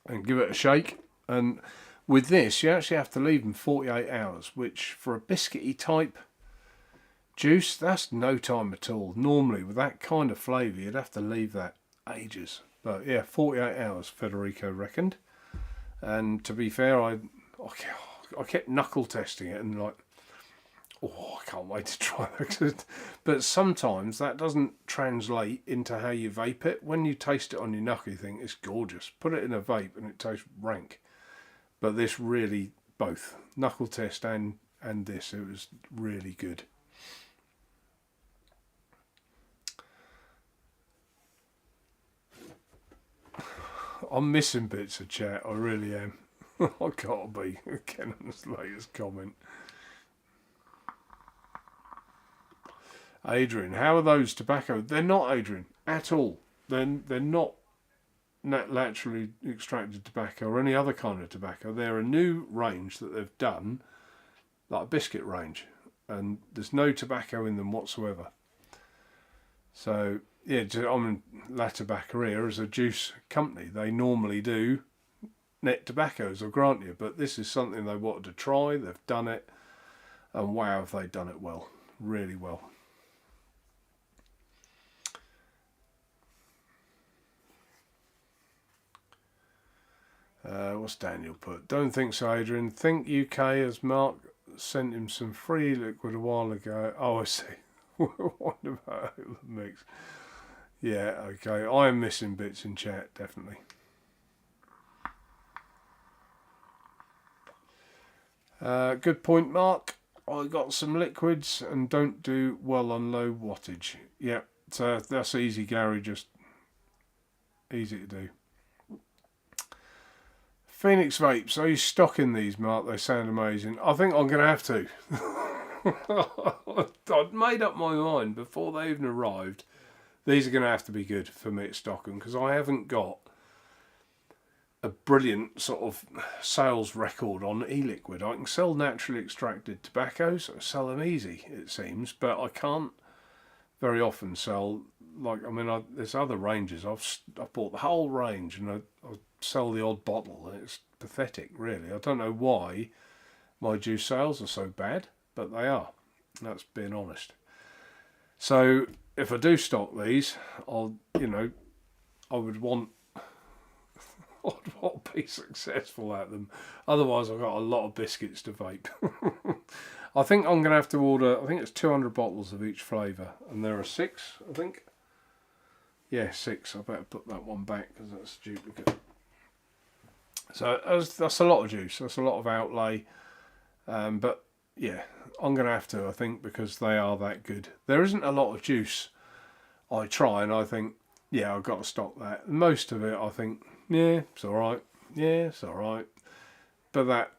and give it a shake. And with this, you actually have to leave them 48 hours, which for a biscuity type Juice, that's no time at all. Normally, with that kind of flavour, you'd have to leave that ages. But yeah, 48 hours, Federico reckoned. And to be fair, I kept knuckle testing it and like, oh, I can't wait to try that. But sometimes that doesn't translate into how you vape it. When you taste it on your knuckle, you think it's gorgeous. Put it in a vape and it tastes rank. But this really, both knuckle test and this, it was really good. I'm missing bits of chat, I really am. I can't be. Kennan's latest comment. Adrian, how are those tobacco? They're not, Adrian, at all. They're not naturally extracted tobacco or any other kind of tobacco. They're a new range that they've done, like a biscuit range, and there's no tobacco in them whatsoever. So yeah, I mean, La Tabaccaria is a juice company. They normally do net tobaccos, I'll grant you, but this is something they wanted to try. They've done it, and wow, have they done it well, really well. What's Daniel put? Don't think so, Adrian. Think UK, as Mark sent him some free liquid a while ago. Oh, I see. What about the mix? Yeah, okay. I am missing bits in chat, definitely. Good point, Mark. I got some liquids and don't do well on low wattage. Yeah, so that's easy, Gary. Just easy to do. Phoenix Vapes, are you stocking these, Mark? They sound amazing. I think I'm going to have to. I'd made up my mind before they even arrived. These are going to have to be good for me to stock them, because I haven't got a brilliant sort of sales record on e-liquid. I can sell naturally extracted tobaccos, I sell them easy, it seems, but I can't very often sell, like, I mean, there's other ranges. I've bought the whole range and I sell the odd bottle. It's pathetic, really. I don't know why my juice sales are so bad, but they are. That's being honest. So if I do stock these, I would want to be successful at them. Otherwise, I've got a lot of biscuits to vape. I think I'm going to have to order, I think it's 200 bottles of each flavour. And there are 6, I think. Yeah, 6. I better put that one back because that's a duplicate. So that's a lot of juice. That's a lot of outlay. But yeah, I'm going to have to, I think, because they are that good. There isn't a lot of juice I try and I think, yeah, I've got to stock that. Most of it, I think, yeah, it's all right. Yeah, it's all right. But that,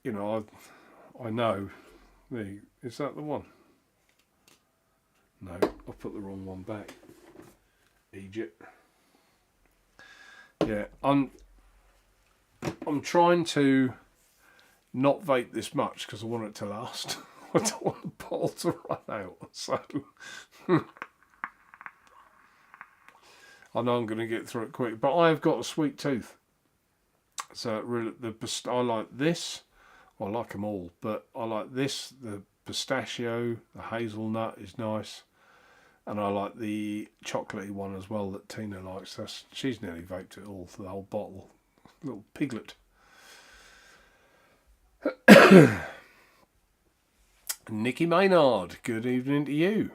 I know. Is that the one? No, I've put the wrong one back. Egypt. Yeah, I'm trying to not vape this much because I want it to last. I don't want the bottle to run out. So I know I'm going to get through it quick, but I have got a sweet tooth. So really, I like this. Well, I like them all, but I like this. The pistachio, the hazelnut is nice, and I like the chocolatey one as well that Tina likes. She's nearly vaped it all for the whole bottle. Little piglet. Nicky Maynard, good evening to you.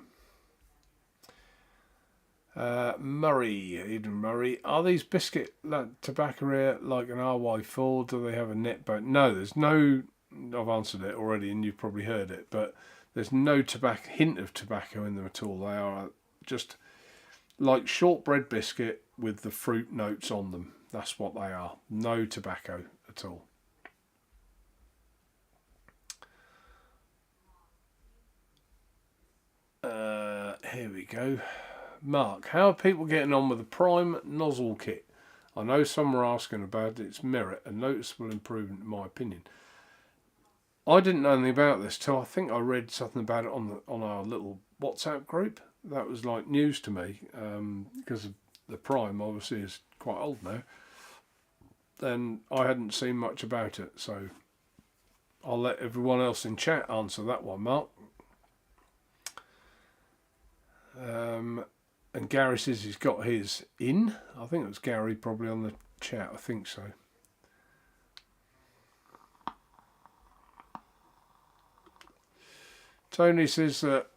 Murray, Eden Murray, are these biscuit tobacco like an RY4? Do they have a net back? No, there's no. I've answered it already, and you've probably heard it, but there's no hint of tobacco in them at all. They are just like shortbread biscuit with the fruit notes on them. That's what they are. No tobacco at all. Here we go. Mark, how are people getting on with the Prime nozzle kit? I know some are asking about its merit, a noticeable improvement in my opinion. I didn't know anything about this till I think I read something about it on our little WhatsApp group. That was like news to me, because the Prime obviously is quite old now. And I hadn't seen much about it, so I'll let everyone else in chat answer that one, Mark. And Gary says he's got his in. I think it was Gary probably on the chat. I think so. Tony says that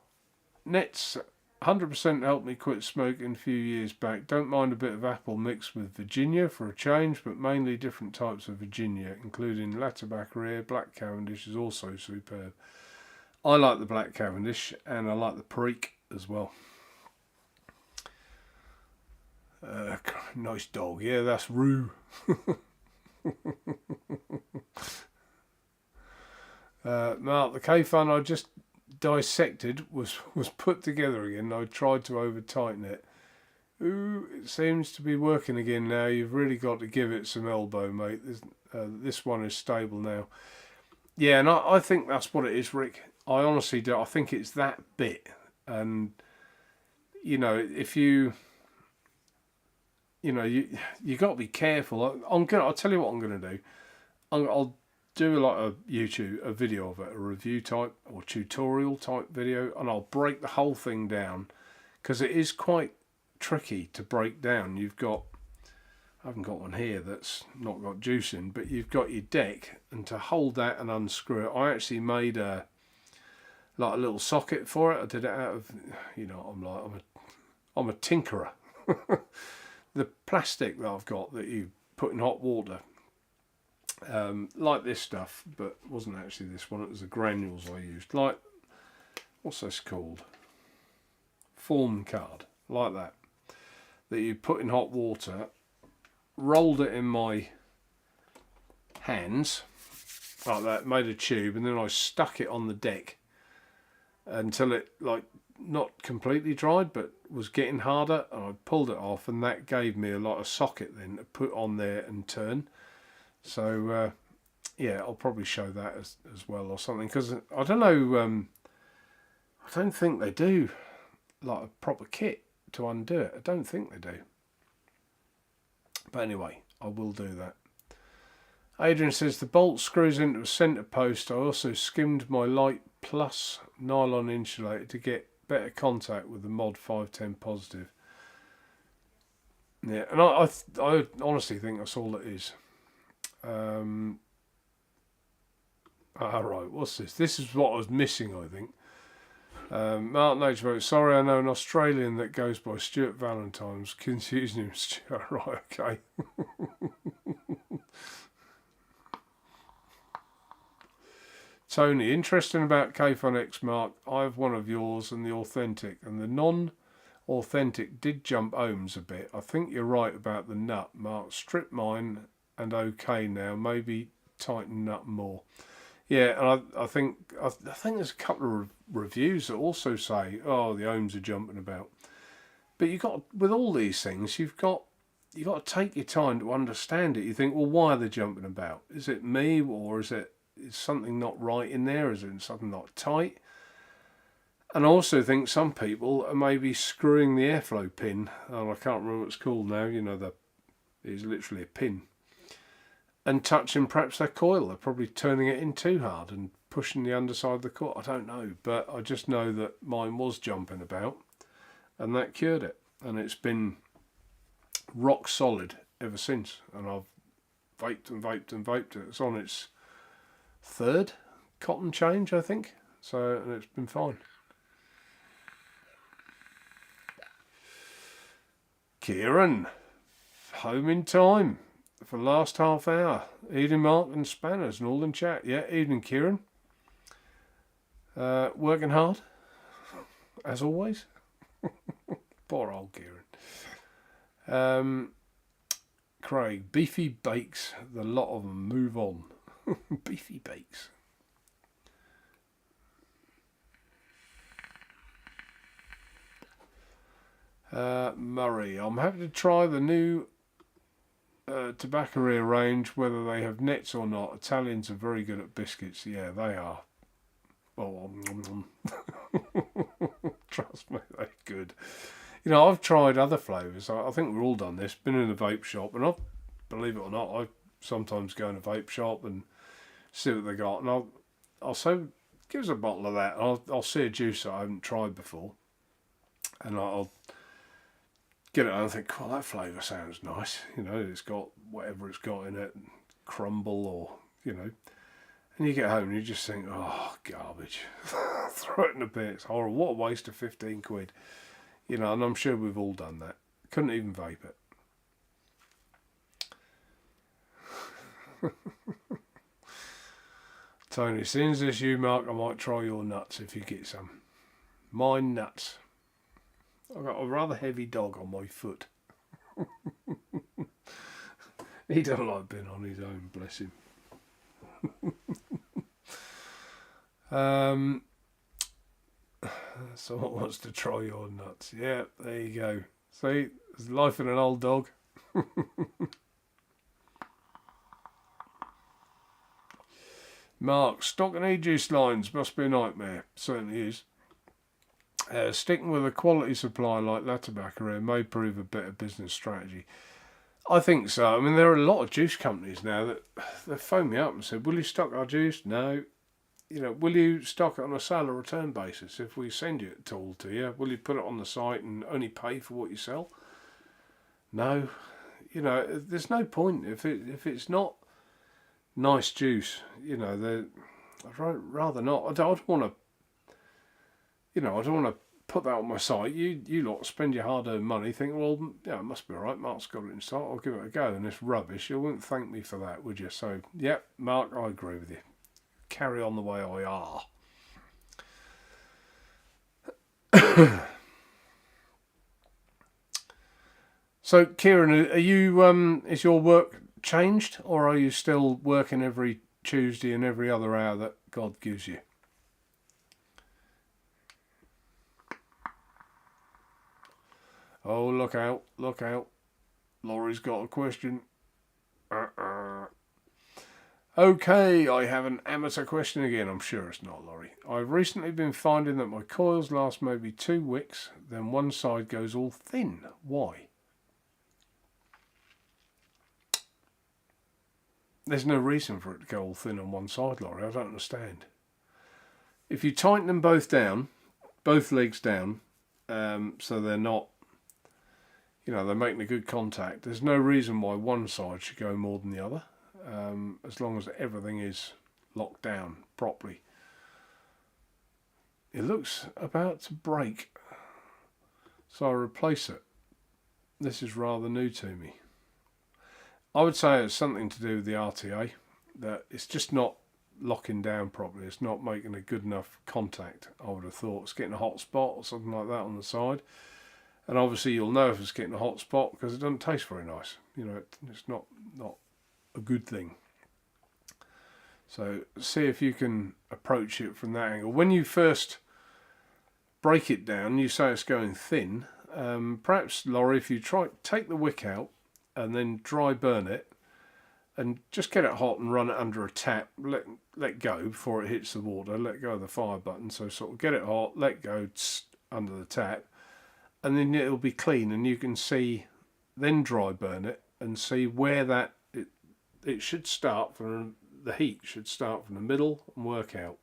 Nets 100% helped me quit smoking a few years back. Don't mind a bit of apple mixed with Virginia for a change, but mainly different types of Virginia, including La Tabaccaria. Black Cavendish is also superb. I like the Black Cavendish, and I like the Perique as well. Nice dog. Yeah, that's Rue. Mark, the K-Fun I just dissected was put together again. I tried to over tighten it. Ooh, it seems to be working again now. You've really got to give it some elbow, mate. This one is stable now. Yeah, and I think that's what it is, Rick. I honestly do. I think it's that bit. And you know, if you got to be careful. I'll tell you what I'm going to do. I'll do like a video of it, a review type or tutorial type video, and I'll break the whole thing down, because it is quite tricky to break down. I haven't got one here that's not got juice in, but you've got your deck, and to hold that and unscrew it, I actually made a little socket for it. I did it out of, I'm a tinkerer. The plastic that I've got that you put in hot water, like this stuff, but it wasn't actually this one, it was the granules I used, like, what's this called, form card, like that you put in hot water, rolled it in my hands like that, made a tube, and then I stuck it on the deck until it, like, not completely dried but was getting harder, and I pulled it off, and that gave me a lot of socket then to put on there and turn. So yeah, I'll probably show that as well or something, because I don't know, I don't think they do like a proper kit to undo it. I don't think they do, but anyway, I will do that. Adrian says the bolt screws into a centre post. I also skimmed my Light Plus nylon insulator to get better contact with the Mod 510 positive. Yeah, and I honestly think that's all it is. Right, what's this? This is what I was missing, I think. Mark Naturevape, sorry, I know an Australian that goes by Stuart Valentine's, confusing him Stuart. Right, okay. Tony, interesting about K-Fun X, Mark. I have one of yours and the authentic, and the non-authentic did jump ohms a bit. I think you're right about the nut, Mark. Strip mine and okay now, maybe tighten nut more. Yeah, and I think there's a couple of reviews that also say, oh, the ohms are jumping about. But with all these things, you've got to take your time to understand it. You think, well, why are they jumping about? Is it me, or is something not right in there? Is it something not tight? And I also think some people are maybe screwing the airflow pin, and I can't remember what it's called now, it's literally a pin, and touching perhaps their coil. They're probably turning it in too hard and pushing the underside of the coil. I don't know, but I just know that mine was jumping about, and that cured it, and it's been rock solid ever since. And I've vaped and vaped and vaped it. It's on its third cotton change, I think, so, and it's been fine. Kieran, home in time for the last half hour. Evening, Mark and Spanners and all in chat. Yeah, evening, Kieran. Working hard, as always. Poor old Kieran. Craig, beefy bakes, the lot of them move on. Beefy bakes. Murray, I'm happy to try the new Tabaccaria range, whether they have nets or not. Italians are very good at biscuits. Yeah, they are. Oh, trust me, they're good. I've tried other flavours. I think we've all done this. Been in a vape shop, and believe it or not, I sometimes go in a vape shop and see what they got, and I'll say, give us a bottle of that. I'll see a juice that I haven't tried before, and I'll get it and think, well, that flavour sounds nice. You know, it's got whatever it's got in it, crumble or, you know. And you get home and you just think, oh, garbage. Throw it in the bin. It's horrible. What a waste of 15 quid. You know, and I'm sure we've all done that. Couldn't even vape it. Tony, as soon as it's you, Mark, I might try your nuts if you get some. Mine nuts. I've got a rather heavy dog on my foot. He don't like being on his own, bless him. Someone wants to try your nuts. Yeah, there you go. See, there's life in an old dog. Mark, stock and e-juice lines must be a nightmare. Certainly is. Sticking with a quality supplier like La Tabaccaria may prove a better business strategy. I think so. I mean, there are a lot of juice companies now that they phone me up and said, will you stock our juice? No. You know, will you stock it on a sale or return basis? If we send it all to you, will you put it on the site and only pay for what you sell? No. You know, there's no point. If it's not nice juice, you know, I'd rather not. I don't want to, you know, I don't want to put that on my site. You lot spend your hard-earned money, think, well, yeah, it must be all right. Mark's got it in stock. I'll give it a go. And it's rubbish. You wouldn't thank me for that, would you? So, yep, Mark, I agree with you. Carry on the way I are. So, Kieran, are you? Is your work changed, or are you still working every Tuesday and every other hour that God gives you? Oh, look out, look out. Laurie's got a question. Okay, I have an amateur question again. I'm sure it's not, Laurie. I've recently been finding that my coils last maybe 2 wicks, then one side goes all thin. Why? There's no reason for it to go all thin on one side, Laurie. I don't understand. If you tighten them both down, both legs down, so they're not, you know, they're making a good contact, there's no reason why one side should go more than the other. As long as everything is locked down properly. It looks about to break, so I replace it. This is rather new to me. I would say it's something to do with the RTA, that it's just not locking down properly. It's not making a good enough contact, I would have thought. It's getting a hot spot or something like that on the side. And obviously you'll know if it's getting a hot spot because it doesn't taste very nice. You know, it's not a good thing. So see if you can approach it from that angle. When you first break it down, you say it's going thin. Perhaps, Laurie, if you take the wick out and then dry burn it and just get it hot and run it under a tap, let go before it hits the water, let go of the fire button, so sort of get it hot, let go under the tap, and then it'll be clean and you can see, then dry burn it and see where it should start from, the heat should start from the middle and work out.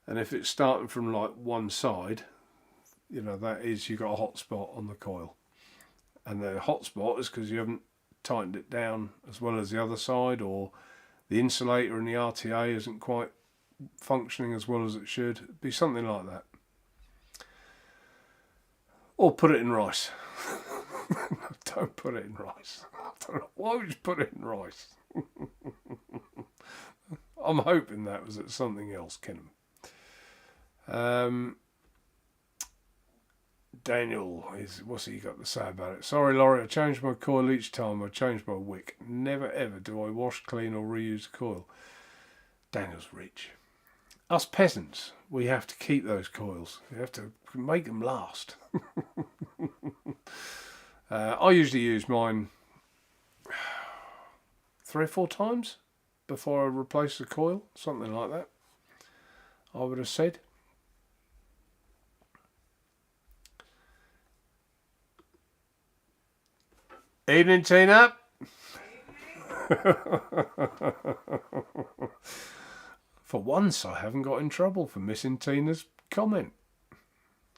And if it's starting from like one side, you know, that is, you've got a hot spot on the coil. And the hot spot is because you haven't tightened it down as well as the other side, or the insulator in the RTA isn't quite functioning as well as it should. It'd be something like that. Or put it in rice. Don't put it in rice. I don't know. Why would you put it in rice? I'm hoping that was at something else, Kenham. Daniel, what's he got to say about it? Sorry, Laurie, I change my coil each time I change my wick. Never ever do I wash, clean or reuse the coil. Daniel's rich. Us peasants, we have to keep those coils. We have to make them last. I usually use mine 3 or 4 times before I replace the coil, something like that, I would have said. Evening, Tina. For once, I haven't got in trouble for missing Tina's comment.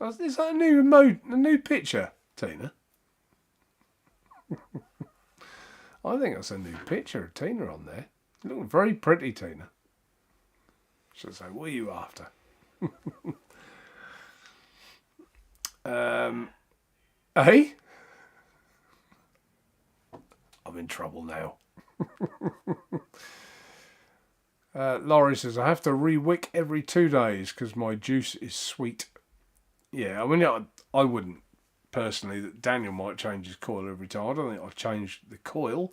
Is that a new picture, Tina? I think that's a new picture of Tina on there. You look very pretty, Tina. Should say, what are you after? Hey? I'm in trouble now. Laurie says, I have to re-wick every 2 days because my juice is sweet. Yeah, I mean, I wouldn't personally. Daniel might change his coil every time. I don't think I've changed the coil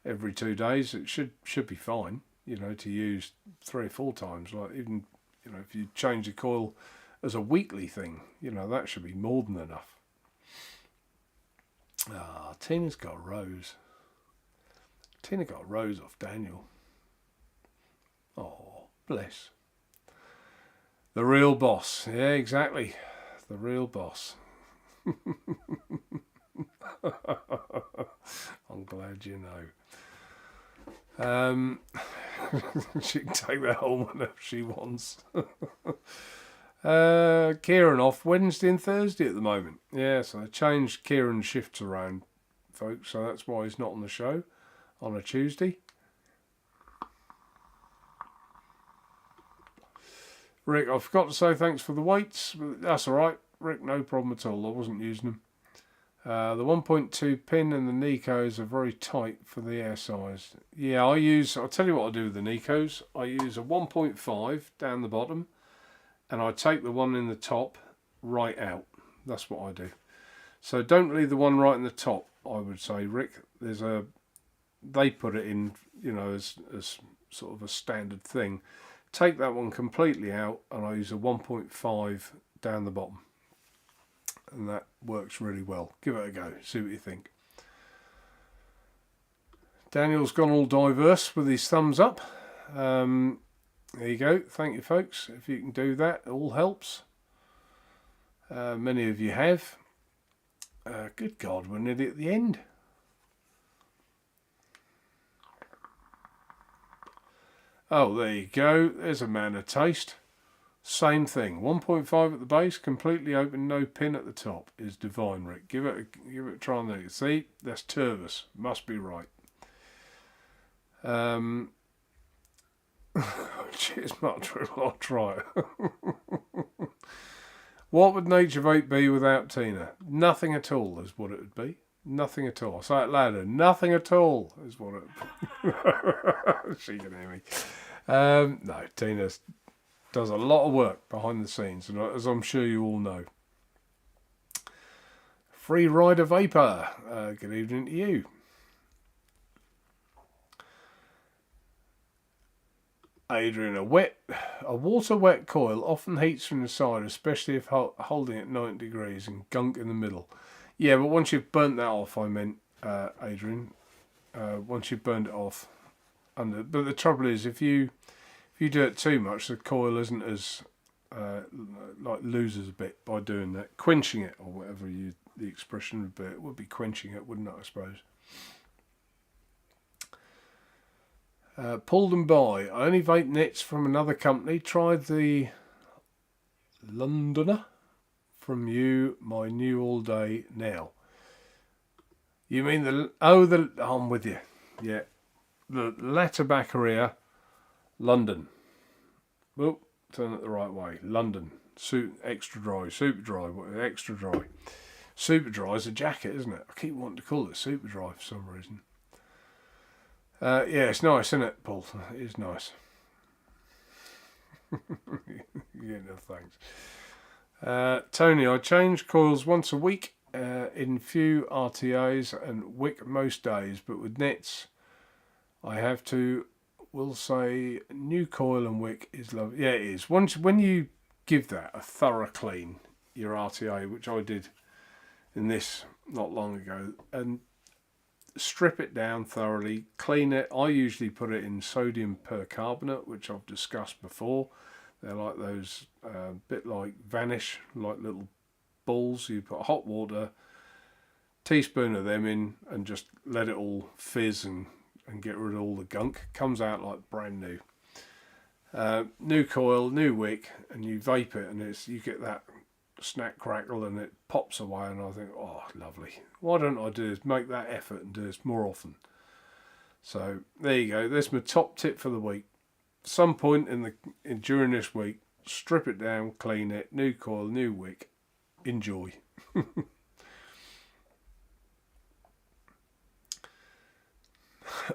every 2 days. It should be fine, you know, to use 3 or 4 times. Like even, you know, if you change the coil as a weekly thing, you know, that should be more than enough. Ah, Tina's got a rose. Tina got a rose off Daniel. Oh, bless. The real boss. Yeah, exactly. The real boss. I'm glad you know. She can take that home whenever she wants. Kieran off Wednesday and Thursday at the moment. Yeah, so I changed Kieran's shifts around, folks, so that's why he's not on the show on a Tuesday. Rick, I forgot to say thanks for the weights. That's all right, Rick, no problem at all. I wasn't using them. The 1.2 pin and the Nikos are very tight for the air size. Yeah, I'll tell you what I do with the Nikos. I use a 1.5 down the bottom, and I take the one in the top right out. That's what I do. So don't leave the one right in the top, I would say, Rick. They put it in, you know, as sort of a standard thing. Take that one completely out, and I use a 1.5 down the bottom. And that works really well. Give it a go. See what you think. Daniel's gone all diverse with his thumbs up. There you go. Thank you, folks. If you can do that, it all helps. Many of you have. Good God, we're nearly at the end. Oh, there you go. There's a man of taste. Same thing. 1.5 at the base, completely open, no pin at the top. Is divine, Rick. Give it a try on there. See, that's Tervis. Must be right. Cheers, Martin. I'll try it. What would Naturevape be without Tina? Nothing at all is what it would be. Nothing at all. I'll say it louder. Nothing at all is what it would be. She can hear me. No, Tina does a lot of work behind the scenes, and as I'm sure you all know. Free Rider Vapor. Good evening to you. Adrian, a water wet coil often heats from the side, especially if holding at 90 degrees and gunk in the middle. Yeah, but once you've burnt that off, I meant, Adrian, once you've burnt it off. But the trouble is, if you do it too much, the coil isn't as, loses a bit by doing that. Quenching it, or whatever the expression would be. It would be quenching it, wouldn't it, I suppose. Pulled and buy. I only vape nets from another company. Tried the Londoner from you. My new all day now. You mean I'm with you. Yeah. The Latterbacheria London. Well, turn it the right way. London. Extra dry. Super dry. Extra dry. Super dry is a jacket, isn't it? I keep wanting to call it super dry for some reason. Yeah, it's nice, isn't it, Paul? It is nice. Yeah, no thanks. Tony, I change coils once a week in few RTAs and wick most days, but with nets I have to, we'll say new coil and wick is lovely. Yeah, it is. When you give that a thorough clean, your RTA, which I did in this not long ago, and strip it down thoroughly, clean it. I usually put it in sodium percarbonate, which I've discussed before. They're like those, bit like Vanish, like little balls. You put hot water, teaspoon of them in, and just let it all fizz and get rid of all the gunk. Comes out like brand new. New coil, new wick, and you vape it, and you get that snack crackle and it pops away, and I think, oh, lovely. Why don't I do this, make that effort and do this more often? So there you go. That's my top tip for the week. Some point during this week, strip it down, clean it, new coil, new wick, enjoy.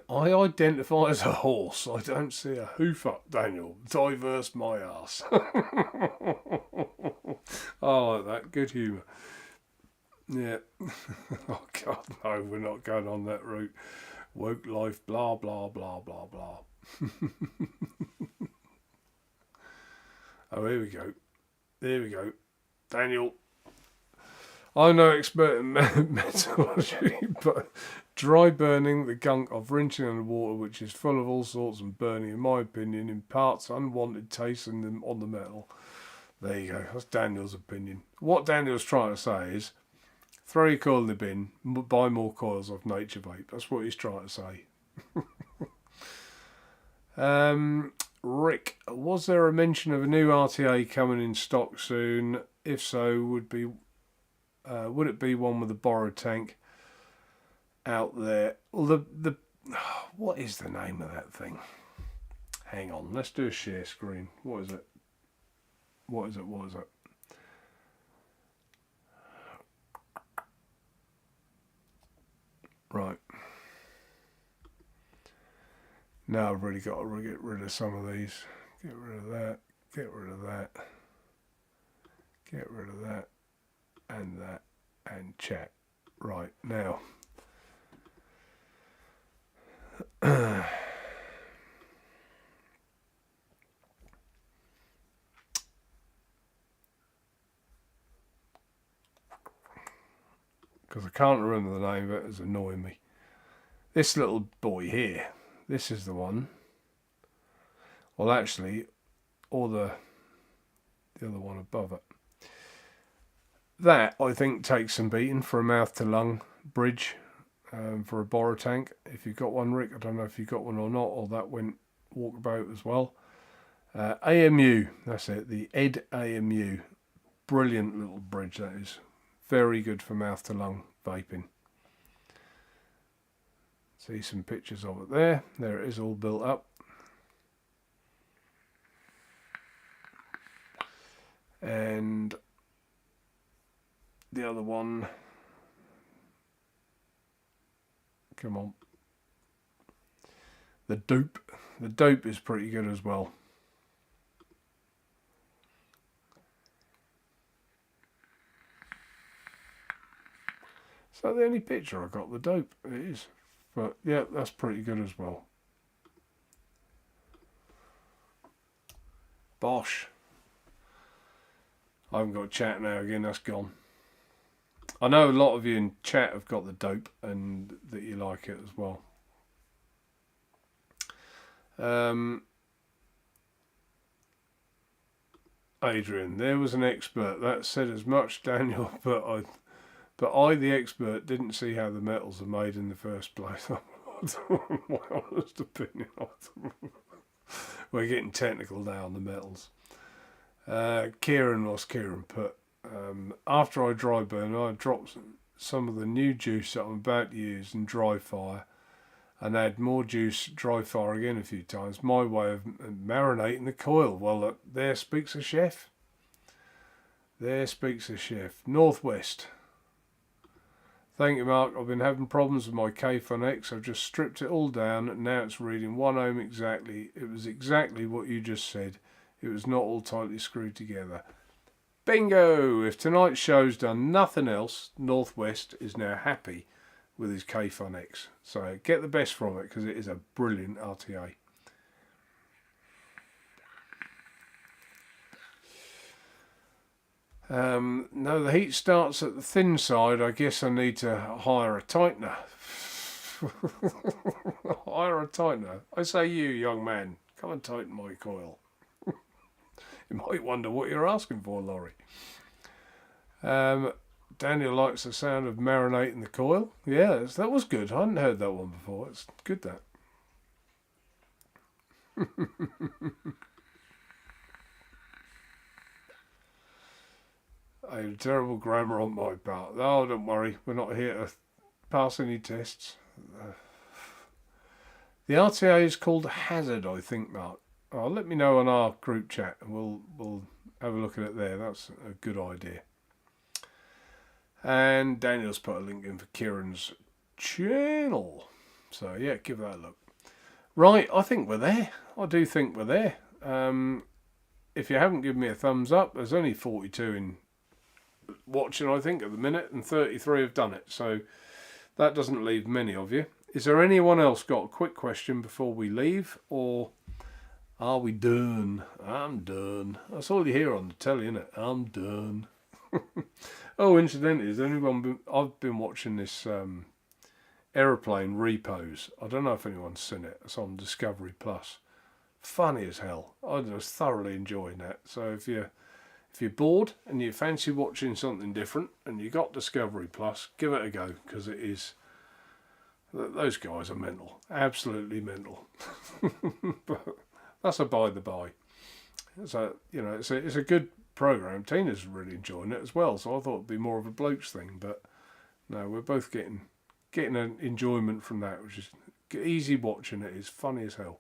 I identify as a horse. I don't see a hoof up, Daniel. Diverse my arse. I like that. Good humour. Yeah. Oh God, no, we're not going on that route. Woke life, blah blah blah blah blah. Oh, here we go. There we go. Daniel, I'm no expert in metallurgy, but dry burning, the gunk of rinsing under water, which is full of all sorts and burning, in my opinion, imparts unwanted taste on the metal. There you go. That's Daniel's opinion. What Daniel's trying to say is, throw your coil in the bin, buy more coils off Naturevape. That's what he's trying to say. Rick, was there a mention of a new RTA coming in stock soon? If so, would it be one with a borrowed tank out there? Well, what is the name of that thing? Hang on, let's do a share screen. What is it? What is it? Right. Now I've really got to get rid of some of these. Get rid of that. Get rid of that. Get rid of that. And that. And chat. Right, now. Because I can't remember the name of it, it's annoying me. This little boy here. This is the one. Well, actually, or the other one above it. That, I think, takes some beating for a mouth-to-lung bridge for a borrow tank. If you've got one, Rick, I don't know if you've got one or not, or that went walkabout as well. AMU, that's it, the ED AMU. Brilliant little bridge, that is. Very good for mouth-to-lung vaping. See some pictures of it there. There it is, all built up. And the other one, come on, the dope is pretty good as well. Is that the only picture I got? The dope, it is. But yeah, that's pretty good as well. Bosh. I haven't got chat now again, that's gone. I know a lot of you in chat have got the dope and that you like it as well. Adrian, there was an expert that said as much, Daniel, but I, the expert, didn't see how the metals are made in the first place. My honest opinion of them. We're getting technical now on the metals. Kieran put, after I dry burn, I drop some of the new juice that I'm about to use and dry fire, and add more juice, dry fire again a few times. My way of marinating the coil. Well, there speaks a chef. There speaks a chef. Northwest. Thank you, Mark. I've been having problems with my K-Fun X. I've just stripped it all down, and now it's reading 1 ohm exactly. It was exactly what you just said. It was not all tightly screwed together. Bingo! If tonight's show's done nothing else, Northwest is now happy with his K-Fun X. So get the best from it, because it is a brilliant RTA. No, the heat starts at the thin side. I guess I need to hire a tightener. Hire a tightener. I say you, young man, come and tighten my coil. You might wonder what you're asking for, Laurie. Daniel likes the sound of marinating the coil. Yeah, that was good. I hadn't heard that one before. It's good, that. I had terrible grammar on my part. Oh, don't worry, we're not here to pass any tests. The RTA is called Hazard, I think, Mark. Oh, let me know on our group chat, and we'll have a look at it there. That's a good idea. And Daniel's put a link in for Kieran's channel. So yeah, give that a look. Right, I think we're there. I do think we're there. If you haven't given me a thumbs up, there's only 42 in watching, I think, at the minute, and 33 have done it. So that doesn't leave many of you. Is there anyone else got a quick question before we leave, or are we done? I'm done. That's all you hear on the telly, isn't it? I'm done. Oh, incidentally, has anyone I've been watching this aeroplane repose. I don't know if anyone's seen it. It's on Discovery Plus. Funny as hell. I was thoroughly enjoying that. So if you're bored and you fancy watching something different and you got Discovery Plus, give it a go, because it is. Those guys are mental, absolutely mental. But that's a by the by. So it's a good program. Tina's really enjoying it as well. So I thought it'd be more of a blokes thing, but no, we're both getting an enjoyment from that, which is easy watching. It is funny as hell.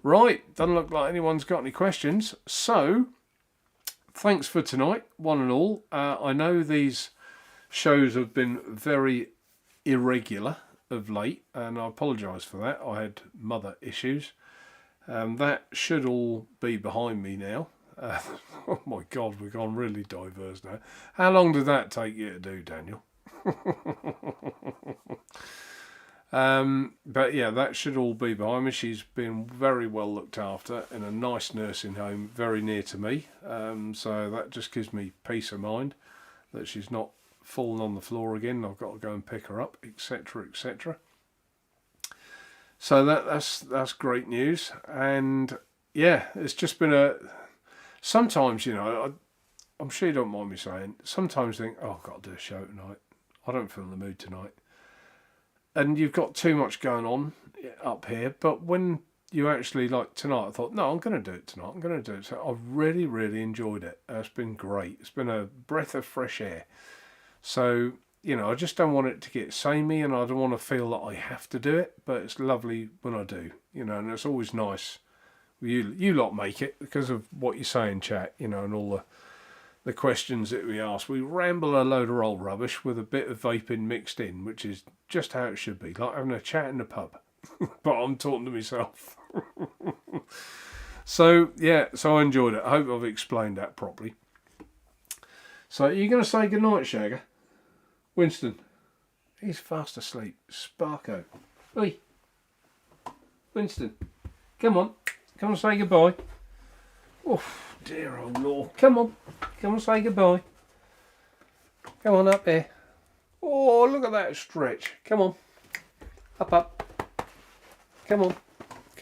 Right, doesn't look like anyone's got any questions. So thanks for tonight, one and all. I know these shows have been very irregular of late, and I apologise for that. I had mother issues. That should all be behind me now. Oh my God, we've gone really diverse now. How long did that take you to do, Daniel? But yeah, that should all be behind me. She's been very well looked after in a nice nursing home very near to me. So that just gives me peace of mind that she's not fallen on the floor again. I've got to go and pick her up, etc., etc. So that's great news. And yeah, it's just been sometimes, I'm sure you don't mind me saying, sometimes think, oh, I've got to do a show tonight. I don't feel in the mood tonight. And you've got too much going on up here. But when you actually, like tonight, I thought, no, I'm going to do it tonight. I'm going to do it. So I've really, really enjoyed it. It's been great. It's been a breath of fresh air. So, I just don't want it to get samey, and I don't want to feel that I have to do it. But it's lovely when I do, and it's always nice. You lot make it because of what you say in chat, and all the questions that we ask. We ramble a load of old rubbish with a bit of vaping mixed in, which is just how it should be, like having a chat in the pub. But I'm talking to myself. So I enjoyed it. I hope I've explained that properly. So you're going to say goodnight, Shagger? Winston, he's fast asleep. Sparko. Oi, Winston, come on say goodbye. Oh dear old Lord, come on say goodbye. Come on up there. Oh, look at that stretch. Come on, up. Come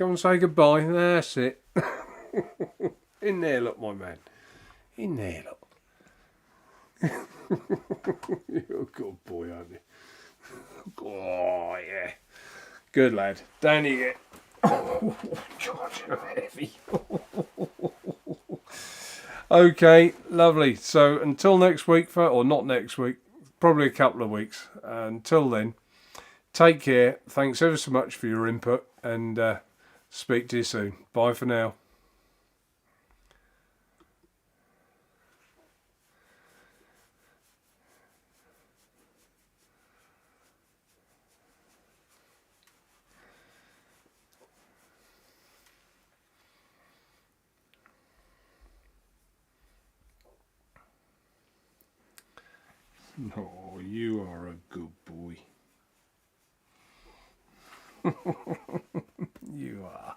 on say goodbye. That's it. In there, look, my man. In there, look. You're a good boy, aren't you? Oh, yeah. Good lad. Down you get. Oh, God, you're heavy. Okay, lovely. So until next week, or not next week, probably a couple of weeks. Until then, take care. Thanks ever so much for your input, and speak to you soon. Bye for now. Oh, you are a good boy. You are.